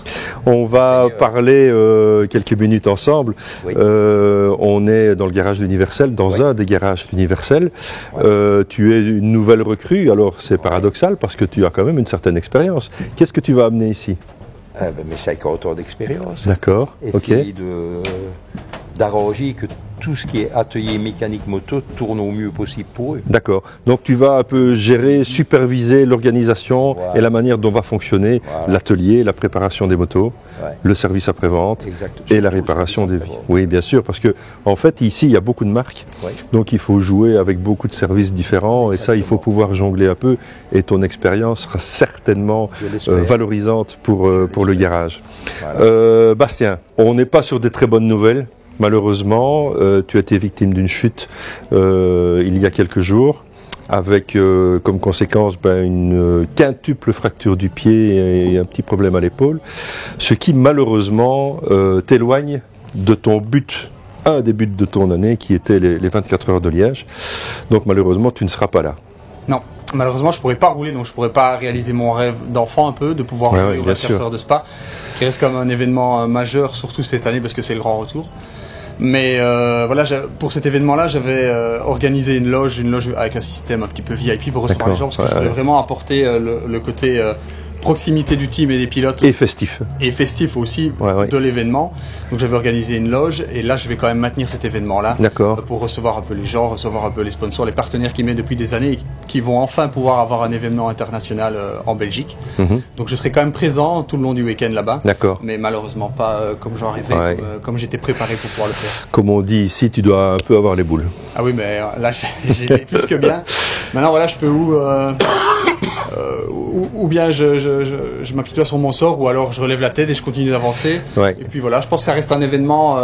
On va parler quelques minutes ensemble. Oui. On est dans le garage de l'Universel, dans un des garages de l'Universel. Tu es une nouvelle recrue, alors c'est paradoxal parce que tu as quand même une certaine expérience. Qu'est-ce que tu vas amener ici? Mes 50 ans d'expérience. D'accord, Essayer d'arranger que tout ce qui est atelier mécanique moto tourne au mieux possible pour eux. D'accord. Donc tu vas un peu gérer, superviser l'organisation et la manière dont va fonctionner l'atelier, la préparation des motos, le service après-vente et la réparation des vies. Oui, bien sûr, parce que en fait ici il y a beaucoup de marques, donc il faut jouer avec beaucoup de services différents et ça il faut pouvoir jongler un peu et ton expérience sera certainement valorisante pour le garage. Voilà. Bastien, on n'est pas sur des très bonnes nouvelles. Malheureusement, tu as été victime d'une chute il y a quelques jours, avec comme conséquence une quintuple fracture du pied et un petit problème à l'épaule, ce qui malheureusement t'éloigne de ton but, un des buts de ton année, qui était les 24 heures de Liège. Donc malheureusement, tu ne seras pas là. Non, malheureusement, je ne pourrais pas rouler, donc je ne pourrais pas réaliser mon rêve d'enfant un peu, de pouvoir rouler aux 24 heures de Spa, qui reste comme un événement majeur, surtout cette année, parce que c'est le grand retour. Mais voilà, pour cet événement-là, j'avais organisé une loge avec un système un petit peu VIP pour recevoir les gens, parce que je voulais vraiment apporter le côté proximité du team et des pilotes. Et festif. Et festif aussi de l'événement. Donc j'avais organisé une loge et là je vais quand même maintenir cet événement-là pour recevoir un peu les gens, recevoir un peu les sponsors, les partenaires qui mettent depuis des années et qui vont enfin pouvoir avoir un événement international en Belgique. Donc je serai quand même présent tout le long du week-end là-bas. Mais malheureusement pas comme j'en rêvais, comme j'étais préparé pour pouvoir le faire. Comme on dit ici, tu dois un peu avoir les boules. Ah oui, mais là j'ai plus que bien. Maintenant voilà, je peux ou bien je m'apitoie sur mon sort, ou alors je relève la tête et je continue d'avancer. Et puis voilà, je pense que ça reste un événement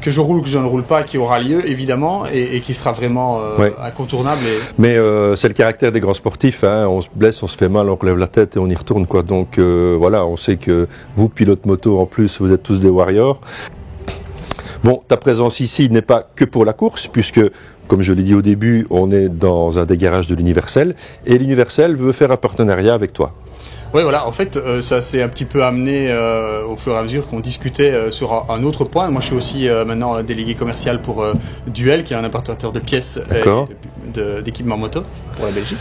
que je roule ou que je ne roule pas, qui aura lieu évidemment et qui sera vraiment incontournable. Mais c'est le caractère des grands sportifs, hein. On se blesse, on se fait mal, on relève la tête et on y retourne, quoi. Donc voilà, on sait que vous, pilotes moto en plus, vous êtes tous des warriors. Bon, ta présence ici n'est pas que pour la course, puisque comme je l'ai dit au début, on est dans un des garages de l'Universel et l'Universel veut faire un partenariat avec toi. Oui, voilà, en fait, ça s'est un petit peu amené au fur et à mesure qu'on discutait sur un autre point. Moi, je suis aussi maintenant délégué commercial pour Duel, qui est un importateur de pièces d'équipements moto pour la Belgique.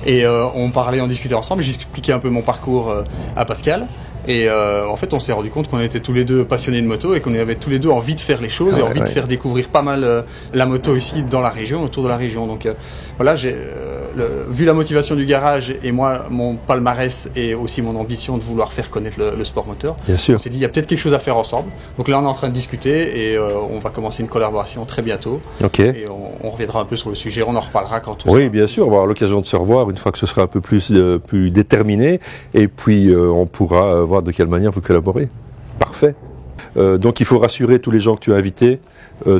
Et on discutait ensemble, j'expliquais un peu mon parcours à Pascal. Et en fait, on s'est rendu compte qu'on était tous les deux passionnés de moto et qu'on avait tous les deux envie de faire les choses et envie de faire découvrir pas mal la moto ici dans la région, autour de la région. Donc voilà, j'ai vu la motivation du garage et moi, mon palmarès et aussi mon ambition de vouloir faire connaître le sport moteur. Bien sûr. On s'est dit, il y a peut-être quelque chose à faire ensemble. Donc là, on est en train de discuter et on va commencer une collaboration très bientôt. Et on reviendra un peu sur le sujet, on en reparlera quand tout bien sûr, on va avoir l'occasion de se revoir une fois que ce sera un peu plus déterminé et puis on pourra voir de quelle manière vous collaborez. Parfait. Donc il faut rassurer tous les gens que tu as invités.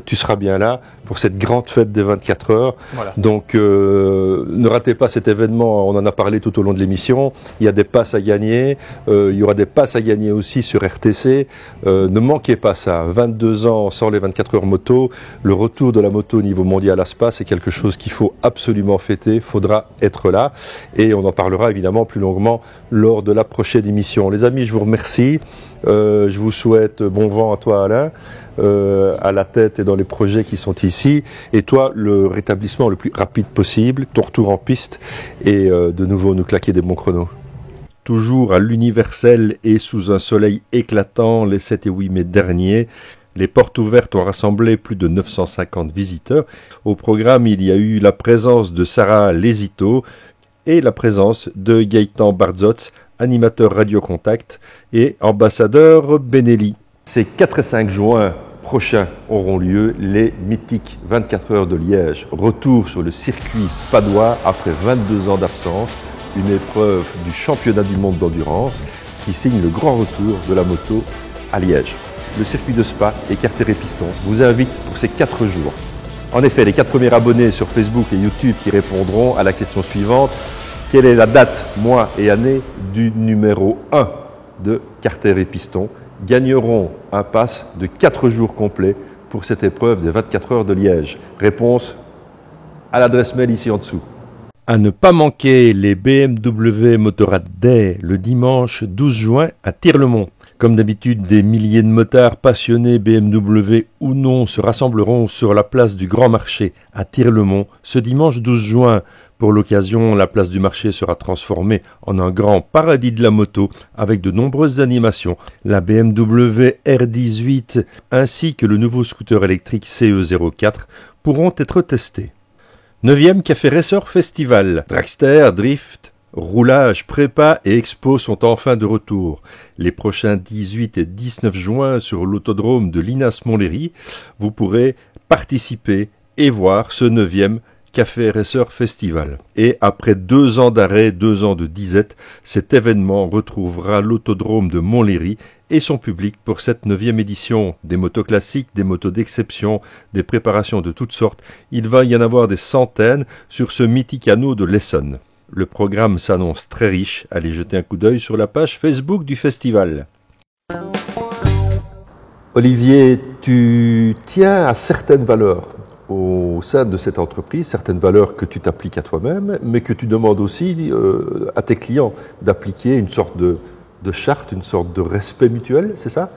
Tu seras bien là pour cette grande fête des 24 heures. Voilà. Donc ne ratez pas cet événement, on en a parlé tout au long de l'émission. Il y a des passes à gagner, il y aura des passes à gagner aussi sur RTC. Ne manquez pas ça. 22 ans sans les 24 heures moto, le retour de la moto au niveau mondial à Spa, c'est quelque chose qu'il faut absolument fêter, il faudra être là. Et on en parlera évidemment plus longuement lors de la prochaine émission. Les amis, je vous remercie. Je vous souhaite bon vent à toi Alain, à la tête et dans les projets qui sont ici, et toi le rétablissement le plus rapide possible, ton retour en piste et de nouveau nous claquer des bons chronos. Toujours à l'Universel et sous un soleil éclatant les 7 et 8 mai derniers, les portes ouvertes ont rassemblé plus de 950 visiteurs. Au programme, il y a eu la présence de Sarah Lesito et la présence de Gaëtan Barzotz, animateur Radio Contact et ambassadeur Benelli. Ces 4 et 5 juin prochains auront lieu les mythiques 24 heures de Liège. Retour sur le circuit spadois après 22 ans d'absence, une épreuve du championnat du monde d'endurance qui signe le grand retour de la moto à Liège. Le circuit de Spa et Carter-et-Piston vous invite pour ces 4 jours. En effet, les 4 premiers abonnés sur Facebook et YouTube qui répondront à la question suivante: quelle est la date, mois et année du numéro 1 de Carter-et-Piston gagneront un pass de 4 jours complets pour cette épreuve des 24 heures de Liège. Réponse à l'adresse mail ici en dessous. À ne pas manquer les BMW Motorrad Day le dimanche 12 juin à Tirlemont. Comme d'habitude, des milliers de motards passionnés BMW ou non se rassembleront sur la place du Grand Marché à Tir-le-Mont ce dimanche 12 juin. Pour l'occasion, la place du marché sera transformée en un grand paradis de la moto avec de nombreuses animations. La BMW R18 ainsi que le nouveau scooter électrique CE04 pourront être testés. 9e Café Racer Festival. Dragster, drift, roulage, prépa et expo sont enfin de retour. Les prochains 18 et 19 juin sur l'autodrome de Linas-Montlhéry, vous pourrez participer et voir ce 9e Café Racer Festival. Et après 2 ans d'arrêt, 2 ans de disette, cet événement retrouvera l'autodrome de Montlhéry et son public pour cette 9e édition. Des motos classiques, des motos d'exception, des préparations de toutes sortes. Il va y en avoir des centaines sur ce mythique anneau de l'Essonne. Le programme s'annonce très riche. Allez jeter un coup d'œil sur la page Facebook du festival. Olivier, tu tiens à certaines valeurs au sein de cette entreprise, certaines valeurs que tu t'appliques à toi-même, mais que tu demandes aussi à tes clients d'appliquer une sorte de charte, une sorte de respect mutuel, c'est ça ?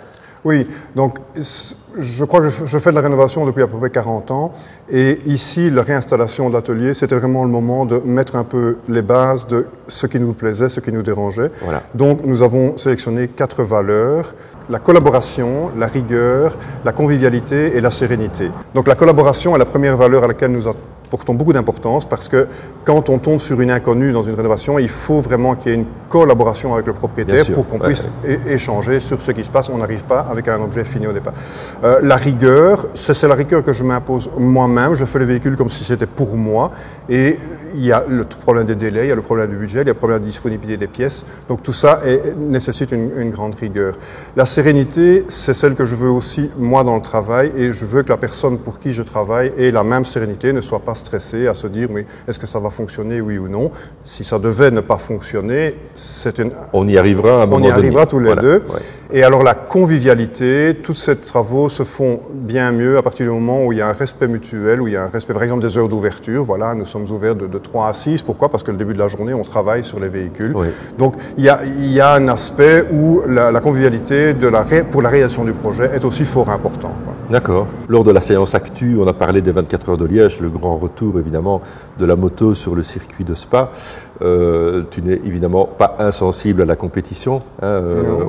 Oui, donc je crois que je fais de la rénovation depuis à peu près 40 ans et ici, la réinstallation de l'atelier, c'était vraiment le moment de mettre un peu les bases de ce qui nous plaisait, ce qui nous dérangeait. Voilà. Donc nous avons sélectionné 4 valeurs. La collaboration, la rigueur, la convivialité et la sérénité. Donc la collaboration est la première valeur à laquelle nous apportons beaucoup d'importance parce que quand on tombe sur une inconnue dans une rénovation, il faut vraiment qu'il y ait une collaboration avec le propriétaire pour qu'on puisse échanger sur ce qui se passe. On n'arrive pas avec un objet fini au départ. La rigueur, c'est la rigueur que je m'impose moi-même. Je fais le véhicule comme si c'était pour moi et il y a le problème des délais, il y a le problème du budget, il y a le problème de la disponibilité des pièces. Donc tout ça nécessite une grande rigueur. La sérénité, c'est celle que je veux aussi moi dans le travail et je veux que la personne pour qui je travaille ait la même sérénité, ne soit pas stressée à se dire mais est-ce que ça va fonctionner oui ou non. Si ça devait ne pas fonctionner, on y arrivera à un moment donné. On y arrivera tous les deux. Ouais. Et alors la convivialité, tous ces travaux se font bien mieux à partir du moment où il y a un respect mutuel, où il y a un respect par exemple des heures d'ouverture. Voilà, nous sommes ouverts de 3 à 6. Pourquoi ? Parce que le début de la journée, on travaille sur les véhicules. Oui. Donc il y a un aspect où la convivialité pour la réalisation du projet est aussi fort important. D'accord. Lors de la séance Actu, on a parlé des 24 heures de Liège, le grand retour évidemment de la moto sur le circuit de Spa. Tu n'es évidemment pas insensible à la compétition, hein,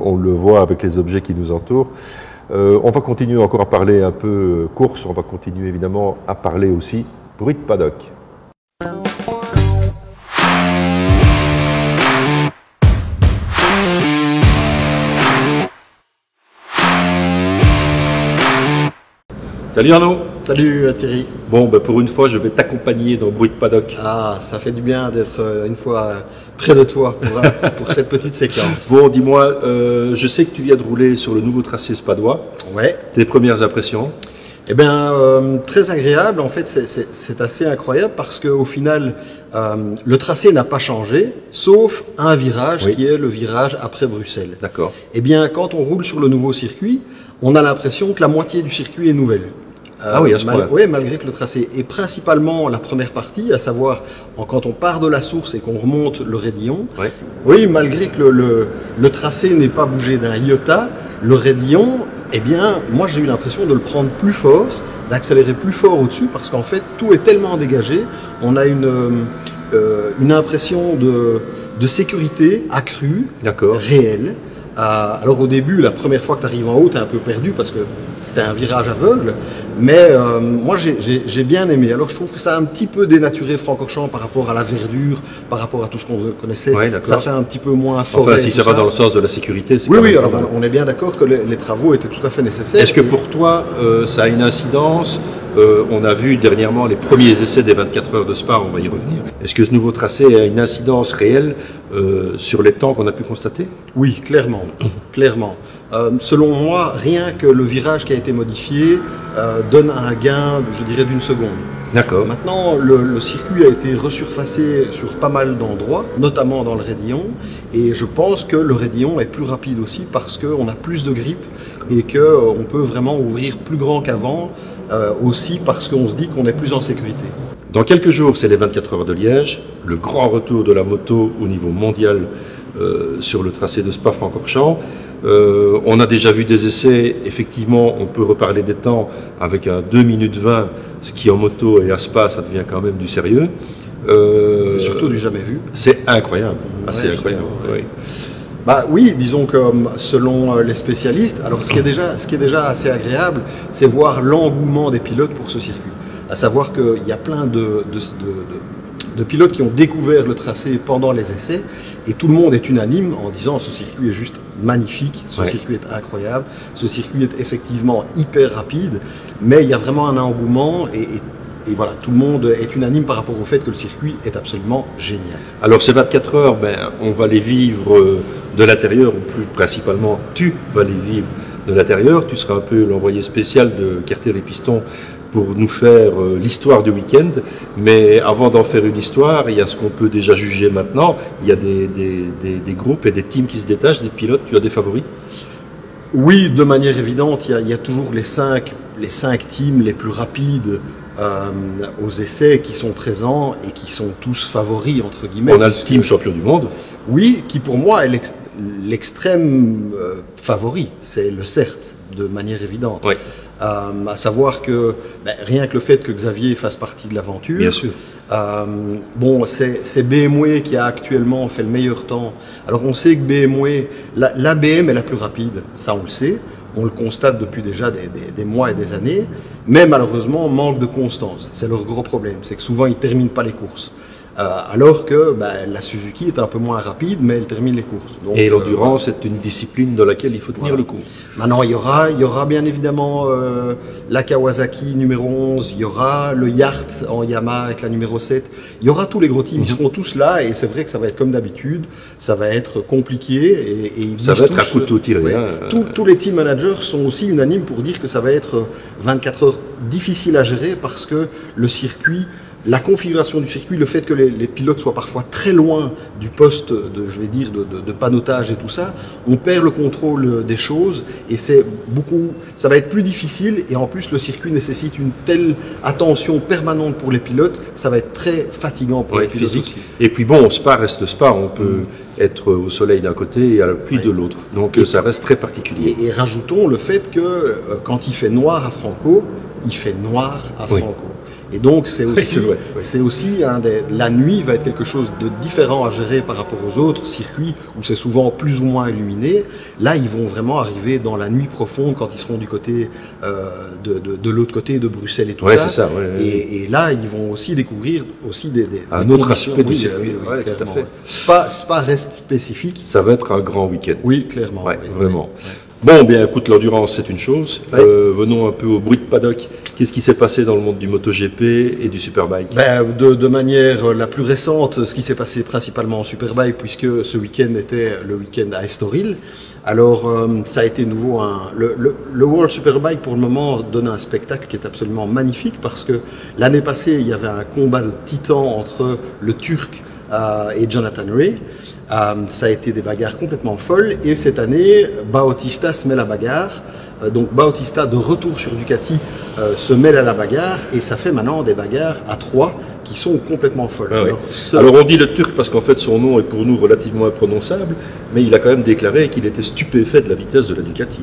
on le voit avec les objets qui nous entourent. On va continuer encore à parler un peu course, on va continuer évidemment à parler aussi bruit de paddock. Salut Arnaud. Salut Thierry. Bon, pour une fois, je vais t'accompagner dans Bruit de Paddock. Ah, ça fait du bien d'être une fois près de toi pour cette petite séquence. Bon, dis-moi, je sais que tu viens de rouler sur le nouveau tracé spadois. Ouais. Tes premières impressions ? Eh bien, très agréable. En fait, c'est assez incroyable parce qu'au final, le tracé n'a pas changé, sauf un virage qui est le virage après Bruxelles. D'accord. Eh bien, quand on roule sur le nouveau circuit, on a l'impression que la moitié du circuit est nouvelle. Ah oui, à ce point-là. Oui, malgré que le tracé est principalement la première partie, à savoir quand on part de la source et qu'on remonte le raidillon. Oui. Oui, malgré que le tracé n'ait pas bougé d'un iota, le raidillon, eh bien, moi j'ai eu l'impression de le prendre plus fort, d'accélérer plus fort au-dessus, parce qu'en fait tout est tellement dégagé, on a une impression de sécurité accrue, réelle. Alors au début, la première fois que tu arrives en haut, tu es un peu perdu parce que c'est un virage aveugle, mais moi j'ai bien aimé. Alors je trouve que ça a un petit peu dénaturé Francorchamps par rapport à la verdure, par rapport à tout ce qu'on connaissait. Ouais, ça fait un petit peu moins forêt. Enfin, si ça va dans le sens de la sécurité, c'est oui, alors on est bien d'accord que les travaux étaient tout à fait nécessaires. Est-ce que pour toi, ça a une incidence ? On a vu dernièrement les premiers essais des 24 heures de Spa, on va y revenir. Est-ce que ce nouveau tracé a une incidence réelle sur les temps qu'on a pu constater ? Oui, clairement. Clairement. Selon moi, rien que le virage qui a été modifié donne un gain, je dirais, d'1 seconde. D'accord. Maintenant, le circuit a été resurfacé sur pas mal d'endroits, notamment dans le raidillon, et je pense que le raidillon est plus rapide aussi parce qu'on a plus de grippe et qu'on peut vraiment ouvrir plus grand qu'avant, aussi parce qu'on se dit qu'on est plus en sécurité. Dans quelques jours, c'est les 24 heures de Liège, le grand retour de la moto au niveau mondial sur le tracé de Spa-Francorchamps. On a déjà vu des essais, effectivement, on peut reparler des temps avec un 2 minutes 20, ce qui en moto et à Spa, ça devient quand même du sérieux. C'est surtout du jamais vu. C'est incroyable, assez incroyable. Oui. Bah oui, disons que selon les spécialistes, alors ce qui est déjà assez agréable, c'est voir l'engouement des pilotes pour ce circuit. À savoir qu'il y a plein de pilotes qui ont découvert le tracé pendant les essais et tout le monde est unanime en disant ce circuit est juste magnifique, ce circuit est incroyable, ce circuit est effectivement hyper rapide, mais il y a vraiment un engouement et voilà, tout le monde est unanime par rapport au fait que le circuit est absolument génial. Alors ces 24 heures, on va les vivre de l'intérieur, ou plus principalement, tu vas les vivre de l'intérieur. Tu seras un peu l'envoyé spécial de Carter et Piston pour nous faire l'histoire du week-end. Mais avant d'en faire une histoire, il y a ce qu'on peut déjà juger maintenant. Il y a des groupes et des teams qui se détachent, des pilotes. Tu as des favoris ? Oui, de manière évidente, il y a toujours les cinq teams les plus rapides aux essais qui sont présents et qui sont tous favoris, entre guillemets. On a le team champion du monde. Oui, qui pour moi est l'extrême favori, c'est le CERT, de manière évidente. Oui. À savoir que rien que le fait que Xavier fasse partie de l'aventure. Bien sûr. C'est BMW qui a actuellement fait le meilleur temps. Alors on sait que BMW, la BM est la plus rapide, ça on le sait. On le constate depuis déjà des mois et des années, mais malheureusement, manque de constance. C'est leur gros problème, c'est que souvent, ils ne terminent pas les courses. Alors que la Suzuki est un peu moins rapide, mais elle termine les courses. Donc, et l'endurance est une discipline dans laquelle il faut tenir le coup. Maintenant, il y aura bien évidemment la Kawasaki numéro 11, il y aura le Yacht en Yamaha avec la numéro 7, il y aura tous les gros teams, ils seront tous là, et c'est vrai que ça va être comme d'habitude, ça va être compliqué. Et ça va être à couteau tiré. Ouais, tous les team managers sont aussi unanimes pour dire que ça va être 24 heures difficiles à gérer parce que le circuit, la configuration du circuit, le fait que les pilotes soient parfois très loin du poste de panotage et tout ça, on perd le contrôle des choses et ça va être plus difficile et en plus le circuit nécessite une telle attention permanente pour les pilotes, ça va être très fatigant pour les pilotes physique. Et puis Spa reste Spa, on peut être au soleil d'un côté et à la pluie de l'autre, donc ça reste très particulier. Et rajoutons le fait que quand il fait noir à Franco, il fait noir à Franco. Et donc c'est aussi la nuit va être quelque chose de différent à gérer par rapport aux autres circuits où c'est souvent plus ou moins illuminé. Là, ils vont vraiment arriver dans la nuit profonde quand ils seront du côté de l'autre côté de Bruxelles et tout ça. C'est ça. Et là, ils vont aussi découvrir un autre aspect du circuit. Tout à fait. Spa reste spécifique. Ça va être un grand week-end. Oui, clairement. Vraiment. Bon, bien, écoute, l'endurance, c'est une chose. Venons un peu au bruit de paddock. Qu'est-ce qui s'est passé dans le monde du MotoGP et du Superbike ? De manière la plus récente, ce qui s'est passé principalement en Superbike, puisque ce week-end était le week-end à Estoril. Alors, ça a été nouveau. Le World Superbike, pour le moment, donne un spectacle qui est absolument magnifique, parce que l'année passée, il y avait un combat de titans entre le Turc et Jonathan Rea. Ça a été des bagarres complètement folles et cette année, Bautista se mêle à la bagarre. Donc Bautista, de retour sur Ducati, se mêle à la bagarre et ça fait maintenant des bagarres à 3 qui sont complètement folles. Alors on dit le Turc parce qu'en fait son nom est pour nous relativement imprononçable, mais il a quand même déclaré qu'il était stupéfait de la vitesse de la Ducati.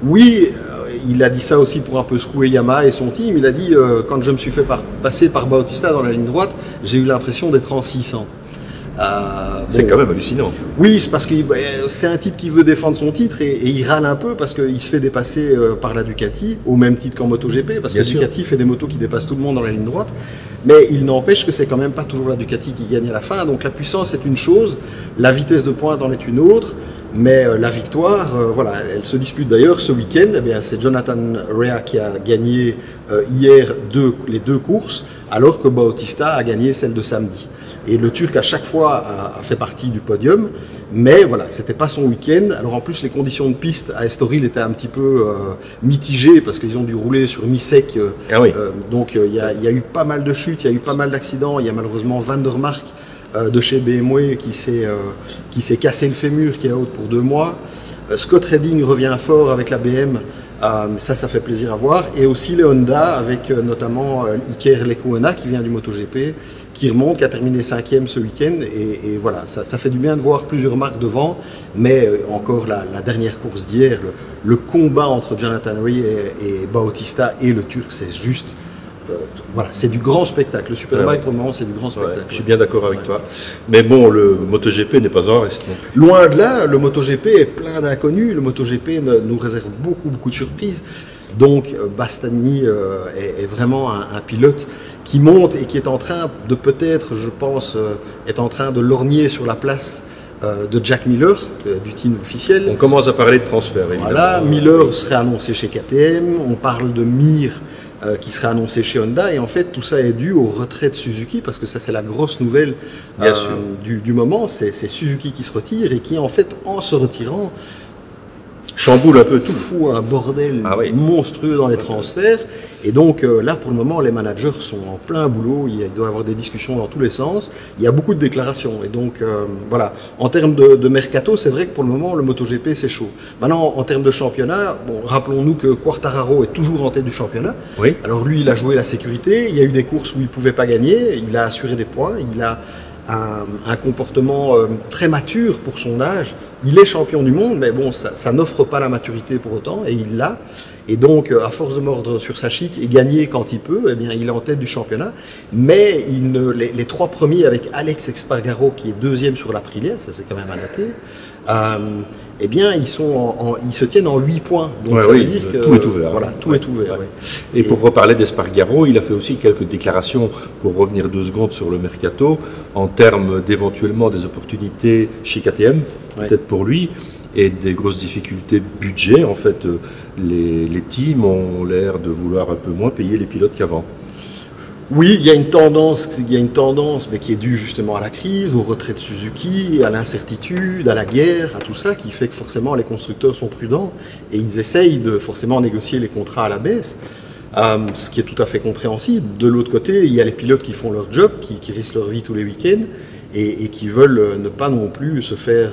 Oui, il a dit ça aussi pour un peu secouer Yamaha et son team. Il a dit quand je me suis fait passer par Bautista dans la ligne droite, j'ai eu l'impression d'être en 600. C'est quand même hallucinant. Oui, c'est parce que c'est un type qui veut défendre son titre et il râle un peu parce qu'il se fait dépasser par la Ducati, au même titre qu'en MotoGP, parce que Ducati fait des motos qui dépassent tout le monde dans la ligne droite. Mais il n'empêche que c'est quand même pas toujours la Ducati qui gagne à la fin. Donc la puissance est une chose, la vitesse de pointe en est une autre. Mais la victoire, elle se dispute d'ailleurs ce week-end. C'est Jonathan Rea qui a gagné hier les deux courses, alors que Bautista a gagné celle de samedi. Et le Turc à chaque fois a fait partie du podium, mais c'était pas son week-end. Alors en plus les conditions de piste à Estoril étaient un petit peu mitigées parce qu'ils ont dû rouler sur mi-sec. Donc il y a eu pas mal de chutes, il y a eu pas mal d'accidents. Il y a malheureusement Van der Mark de chez BMW qui s'est cassé le fémur, qui est out pour 2 mois. Scott Redding revient fort avec la BM Ça fait plaisir à voir. Et aussi les Honda avec notamment Iker Lecuona qui vient du MotoGP, qui remonte, qui a terminé 5e ce week-end. Et voilà, ça fait du bien de voir plusieurs marques devant. Mais encore la dernière course d'hier, le combat entre Jonathan Rea et Bautista et le Turc, c'est juste... voilà, c'est du grand spectacle. Le Superbike, pour le moment, c'est du grand spectacle. Je suis bien d'accord avec toi. Mais bon, le MotoGP n'est pas en reste. Loin de là, le MotoGP est plein d'inconnus. Le MotoGP nous réserve beaucoup de surprises. Donc, Bastianini est vraiment un pilote qui monte et qui est en train de peut-être, je pense, est en train de lorgner sur la place de Jack Miller, du team officiel. On commence à parler de transfert, évidemment. Voilà, Miller serait annoncé chez KTM. On parle de Mir qui serait annoncé chez Honda, et en fait tout ça est dû au retrait de Suzuki, parce que ça c'est la grosse nouvelle du moment, c'est Suzuki qui se retire et qui en fait en se retirant chamboule un peu tout, fout un bordel monstrueux dans les transferts. Et donc là pour le moment les managers sont en plein boulot, il doit y avoir des discussions dans tous les sens, il y a beaucoup de déclarations, et donc voilà, en termes de mercato, c'est vrai que pour le moment le MotoGP c'est chaud. Maintenant en termes de championnat, bon, rappelons-nous que Quartararo est toujours en tête du championnat. Oui. Alors lui il a joué la sécurité, il y a eu des courses où il ne pouvait pas gagner, il a assuré des points, il a un comportement très mature pour son âge. Il est champion du monde, mais bon, ça n'offre pas la maturité pour autant, et il l'a. Et donc, à force de mordre sur sa chic et gagner quand il peut, eh bien, il est en tête du championnat. Mais les 3 premiers, avec Alex Espargaro, qui est 2e sur l'Aprilia, ça c'est quand même à noter, eh bien, ils se tiennent en 8 points. Donc, ça veut dire que tout est ouvert. Voilà, tout est ouvert. Ouais. Et pour reparler d'Espargaro, il a fait aussi quelques déclarations, pour revenir 2 secondes sur le mercato, en termes d'éventuellement des opportunités chez KTM, peut-être pour lui, et des grosses difficultés budget. En fait, les teams ont l'air de vouloir un peu moins payer les pilotes qu'avant. Oui, il y a une tendance, mais qui est due justement à la crise, au retrait de Suzuki, à l'incertitude, à la guerre, à tout ça, qui fait que forcément les constructeurs sont prudents et ils essayent de forcément négocier les contrats à la baisse, ce qui est tout à fait compréhensible. De l'autre côté, il y a les pilotes qui font leur job, qui risquent leur vie tous les week-ends et qui veulent ne pas non plus se faire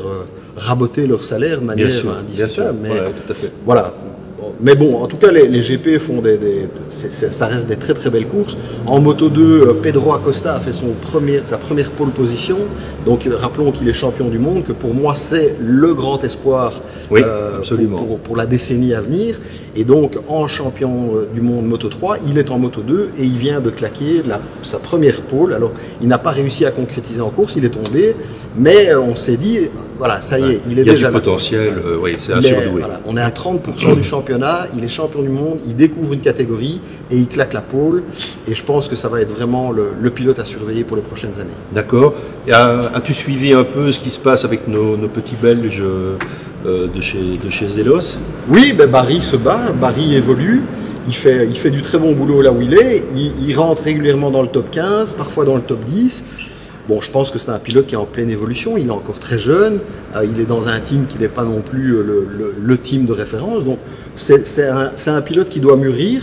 raboter leur salaire de manière indiscutable. Mais tout à fait. Voilà. Mais bon, en tout cas, les GP font ça reste des très très belles courses. En Moto 2, Pedro Acosta a fait sa première pole position. Donc rappelons qu'il est champion du monde, que pour moi c'est le grand espoir pour la décennie à venir. Et donc en champion du monde Moto 3, il est en Moto 2 et il vient de claquer sa première pole. Alors il n'a pas réussi à concrétiser en course, il est tombé, mais on s'est dit, voilà, ça y est, il est déjà là. Il y a du potentiel, c'est un surdoué. Voilà, on est à 30% du championnat, il est champion du monde, il découvre une catégorie et il claque la pole. Et je pense que ça va être vraiment le pilote à surveiller pour les prochaines années. D'accord. As-tu suivi un peu ce qui se passe avec nos petits Belges de chez Zelos? Oui, Barry se bat, Barry évolue. Il fait du très bon boulot là où il est. Il rentre régulièrement dans le top 15, parfois dans le top 10. Bon, je pense que c'est un pilote qui est en pleine évolution. Il est encore très jeune. Il est dans un team qui n'est pas non plus le team de référence. Donc, c'est un pilote qui doit mûrir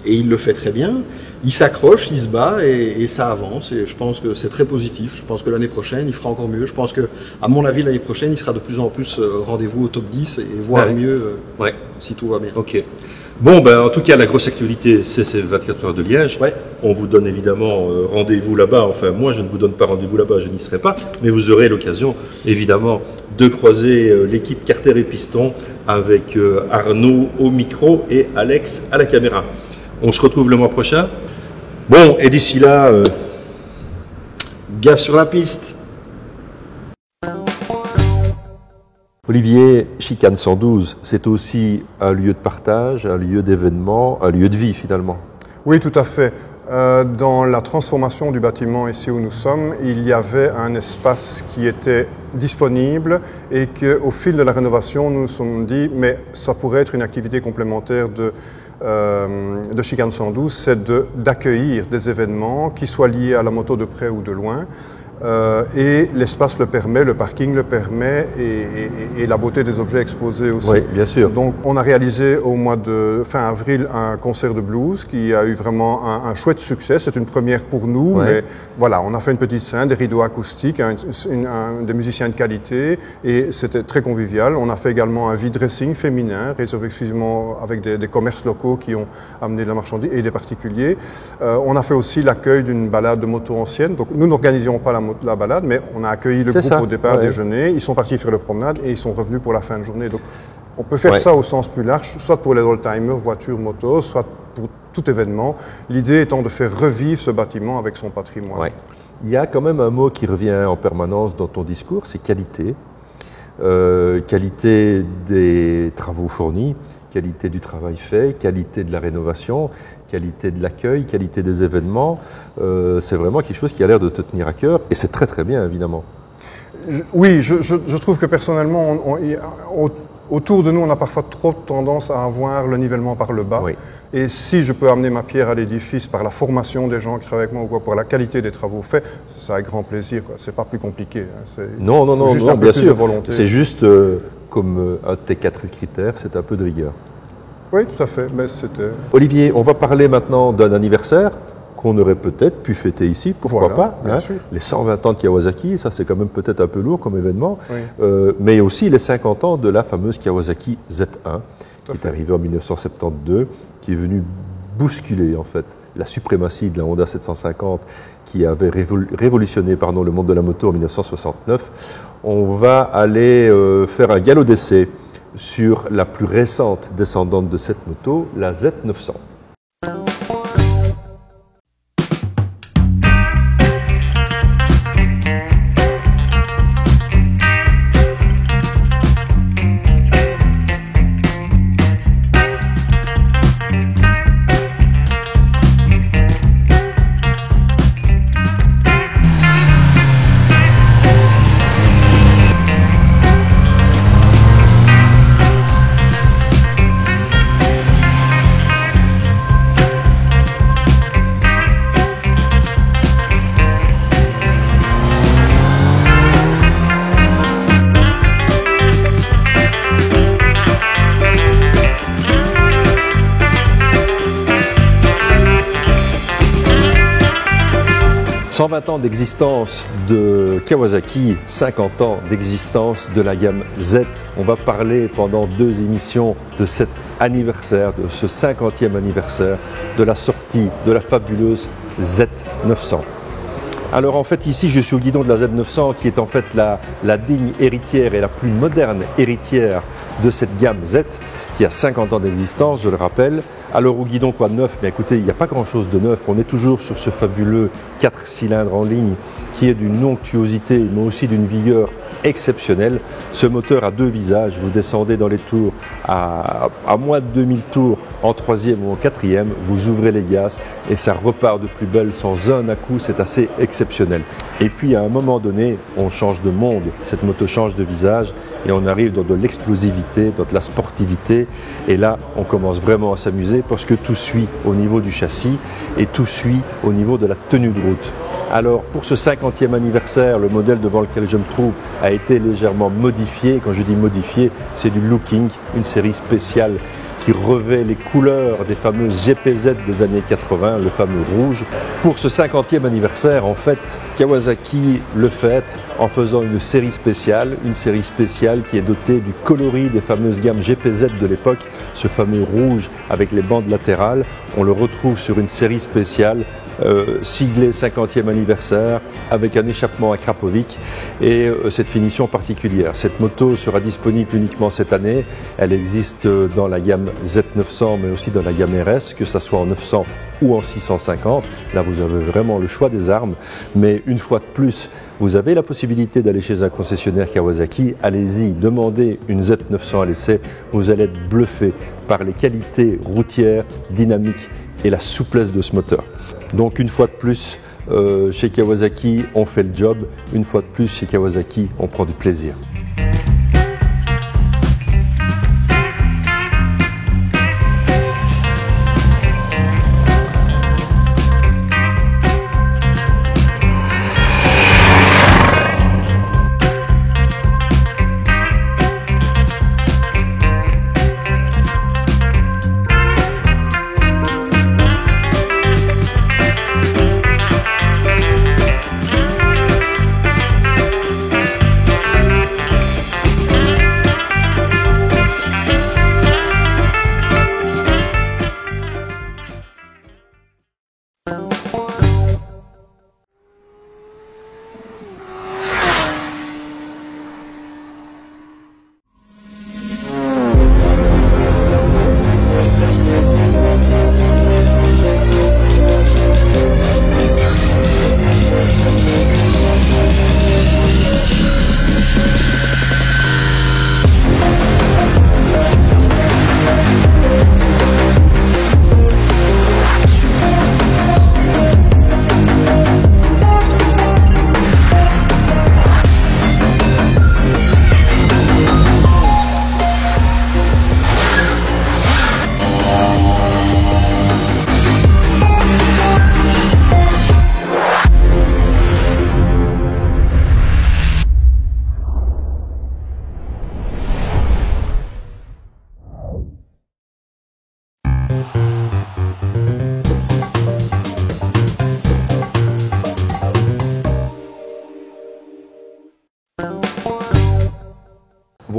et il le fait très bien. Il s'accroche, il se bat et ça avance. Et je pense que c'est très positif. Je pense que l'année prochaine, il fera encore mieux. Je pense que, à mon avis, l'année prochaine, il sera de plus en plus rendez-vous au top 10 et voire mieux si tout va bien. Ok. Bon, en tout cas, la grosse actualité, c'est ces 24 heures de Liège. On vous donne évidemment rendez-vous là-bas. Enfin, moi, je ne vous donne pas rendez-vous là-bas, je n'y serai pas. Mais vous aurez l'occasion, évidemment, de croiser l'équipe Carter et Piston avec Arnaud au micro et Alex à la caméra. On se retrouve le mois prochain. Bon, et d'ici là... gaffe sur la piste. Olivier, Chicane 112, c'est aussi un lieu de partage, un lieu d'événement, un lieu de vie finalement. Oui, tout à fait. Dans la transformation du bâtiment ici où nous sommes, il y avait un espace qui était disponible et qu'au fil de la rénovation, nous nous sommes dit, mais ça pourrait être une activité complémentaire de Chicane 112, c'est d'accueillir des événements qui soient liés à la moto de près ou de loin. et l'espace le permet, le parking le permet et la beauté des objets exposés aussi. Oui, bien sûr. Donc on a réalisé au mois de fin avril un concert de blues qui a eu vraiment un chouette succès. C'est une première pour nous, mais voilà, on a fait une petite scène, des rideaux acoustiques, des musiciens de qualité et c'était très convivial. On a fait également un vide-dressing féminin, réservé exclusivement avec des commerces locaux qui ont amené de la marchandise et des particuliers. On a fait aussi l'accueil d'une balade de moto ancienne. Donc nous n'organisions pas la balade, mais on a accueilli le groupe au départ déjeuner. Ils sont partis faire le promenade et ils sont revenus pour la fin de journée. Donc on peut faire ça au sens plus large, soit pour les old-timers, voitures, motos, soit pour tout événement. L'idée étant de faire revivre ce bâtiment avec son patrimoine. Il y a quand même un mot qui revient en permanence dans ton discours, c'est qualité. Qualité des travaux fournis, qualité du travail fait, qualité de la rénovation, qualité de l'accueil, qualité des événements. C'est vraiment quelque chose qui a l'air de te tenir à cœur et c'est très très bien évidemment. Oui, je trouve que personnellement, autour de nous, on a parfois trop tendance à avoir le nivellement par le bas. Et si je peux amener ma pierre à l'édifice par la formation des gens qui travaillent avec moi ou quoi, pour la qualité des travaux faits, c'est avec grand plaisir. C'est pas plus compliqué. Non, bien sûr. C'est juste comme un de tes 4 critères, c'est un peu de rigueur. Oui, tout à fait. Mais c'était... Olivier, on va parler maintenant d'un anniversaire qu'on aurait peut-être pu fêter ici, pourquoi pas, les 120 ans de Kawasaki, ça c'est quand même peut-être un peu lourd comme événement, mais aussi les 50 ans de la fameuse Kawasaki Z1, qui est arrivée en 1972, qui est venue bousculer en fait la suprématie de la Honda 750 qui avait révolutionné le monde de la moto en 1969. On va aller faire un galop d'essai sur la plus récente descendante de cette moto, la Z900. « 120 ans d'existence de Kawasaki, 50 ans d'existence de la gamme Z. On va parler pendant 2 émissions de cet anniversaire, de ce 50e anniversaire, de la sortie de la fabuleuse Z900. Alors en fait ici je suis au guidon de la Z900 qui est en fait la digne héritière et la plus moderne héritière de cette gamme Z qui a 50 ans d'existence, je le rappelle. Alors au guidon quoi de neuf? Mais écoutez, il n'y a pas grand chose de neuf, on est toujours sur ce fabuleux 4 cylindres en ligne qui est d'une onctuosité mais aussi d'une vigueur exceptionnelle. Ce moteur a 2 visages, vous descendez dans les tours à moins de 2000 tours en 3e ou en 4e, vous ouvrez les gaz et ça repart de plus belle sans un à-coup, c'est assez exceptionnel. Et puis à un moment donné, on change de monde, cette moto change de visage et on arrive dans de l'explosivité, dans de la sportivité et là on commence vraiment à s'amuser parce que tout suit au niveau du châssis et tout suit au niveau de la tenue de route. Alors pour ce 50e anniversaire, le modèle devant lequel je me trouve a été légèrement modifié. Quand je dis modifié, c'est du looking, une série spéciale qui revêt les couleurs des fameuses GPZ des années 80, le fameux rouge. Pour ce 50e anniversaire, en fait, Kawasaki le fête en faisant une série spéciale qui est dotée du coloris des fameuses gammes GPZ de l'époque, ce fameux rouge avec les bandes latérales. On le retrouve sur une série spéciale siglé 50e anniversaire avec un échappement à Krapovic et cette finition particulière. Cette moto sera disponible uniquement cette année. Elle existe dans la gamme Z900 mais aussi dans la gamme RS, que ce soit en 900 ou en 650. Là vous avez vraiment le choix des armes, mais une fois de plus vous avez la possibilité d'aller chez un concessionnaire Kawasaki, allez-y, demandez une Z900 à l'essai, vous allez être bluffé par les qualités routières, dynamiques et la souplesse de ce moteur. Donc une fois de plus, chez Kawasaki, on fait le job. Une fois de plus, chez Kawasaki, on prend du plaisir.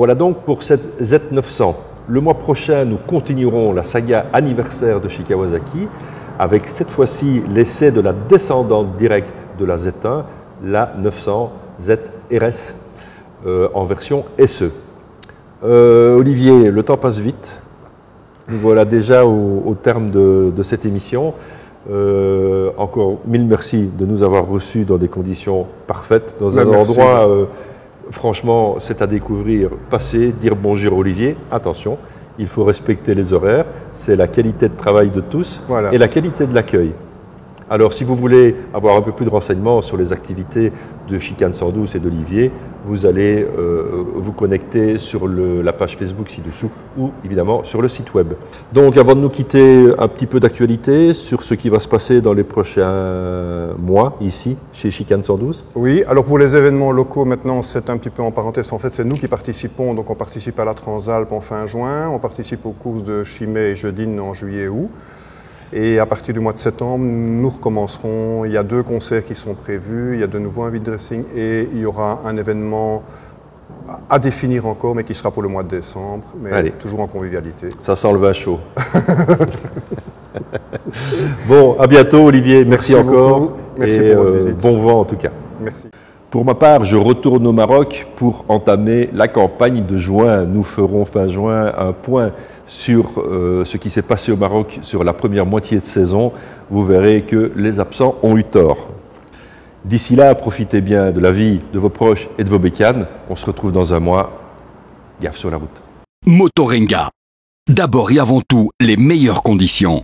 Voilà donc pour cette Z900. Le mois prochain, nous continuerons la saga anniversaire de chez Kawasaki avec cette fois-ci l'essai de la descendante directe de la Z1, la 900 ZRS en version SE. Olivier, le temps passe vite. Nous voilà déjà au terme de cette émission. Encore mille merci de nous avoir reçus dans des conditions parfaites, dans un endroit, franchement, c'est à découvrir. Passez, dire bonjour Olivier, attention, il faut respecter les horaires, c'est la qualité de travail de tous et la qualité de l'accueil. Alors si vous voulez avoir un peu plus de renseignements sur les activités de Chicane 112 et d'Olivier, vous allez vous connecter sur la page Facebook ci-dessous ou évidemment sur le site web. Donc avant de nous quitter, un petit peu d'actualité sur ce qui va se passer dans les prochains mois ici chez Chicane 112. Oui, alors pour les événements locaux maintenant c'est un petit peu en parenthèse, en fait c'est nous qui participons, donc on participe à la Transalp en fin juin, on participe aux courses de Chimay et Jeudine en juillet et août. Et à partir du mois de septembre, nous recommencerons. Il y a 2 concerts qui sont prévus, il y a de nouveau un vide dressing et il y aura un événement à définir encore, mais qui sera pour le mois de décembre, mais toujours en convivialité. Ça sent le vin chaud. Bon, à bientôt Olivier, merci encore. Beaucoup. Merci et pour votre visite. Bon vent en tout cas. Merci. Pour ma part, je retourne au Maroc pour entamer la campagne de juin. Nous ferons fin juin un point sur ce qui s'est passé au Maroc sur la première moitié de saison. Vous verrez que les absents ont eu tort. D'ici là, profitez bien de la vie de vos proches et de vos bécanes. On se retrouve dans un mois. Gaffe sur la route. Motorenga. D'abord et avant tout, les meilleures conditions.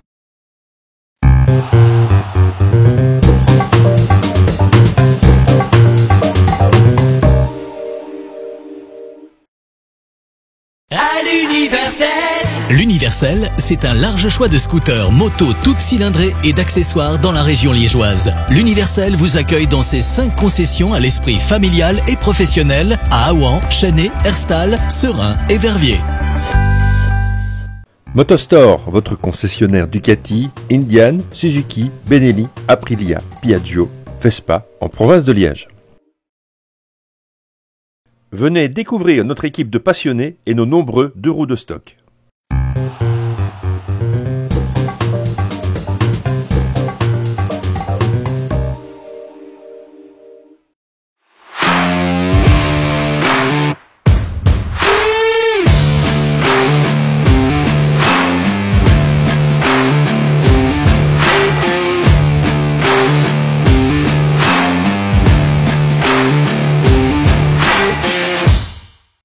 À l'Universel. L'Universel, c'est un large choix de scooters, motos, toutes cylindrées et d'accessoires dans la région liégeoise. L'Universel vous accueille dans ses 5 concessions à l'esprit familial et professionnel à Aouan, Chênay, Herstal, Serein et Verviers. Motostore, votre concessionnaire Ducati, Indian, Suzuki, Benelli, Aprilia, Piaggio, Vespa en province de Liège. Venez découvrir notre équipe de passionnés et nos nombreux 2 roues de stock.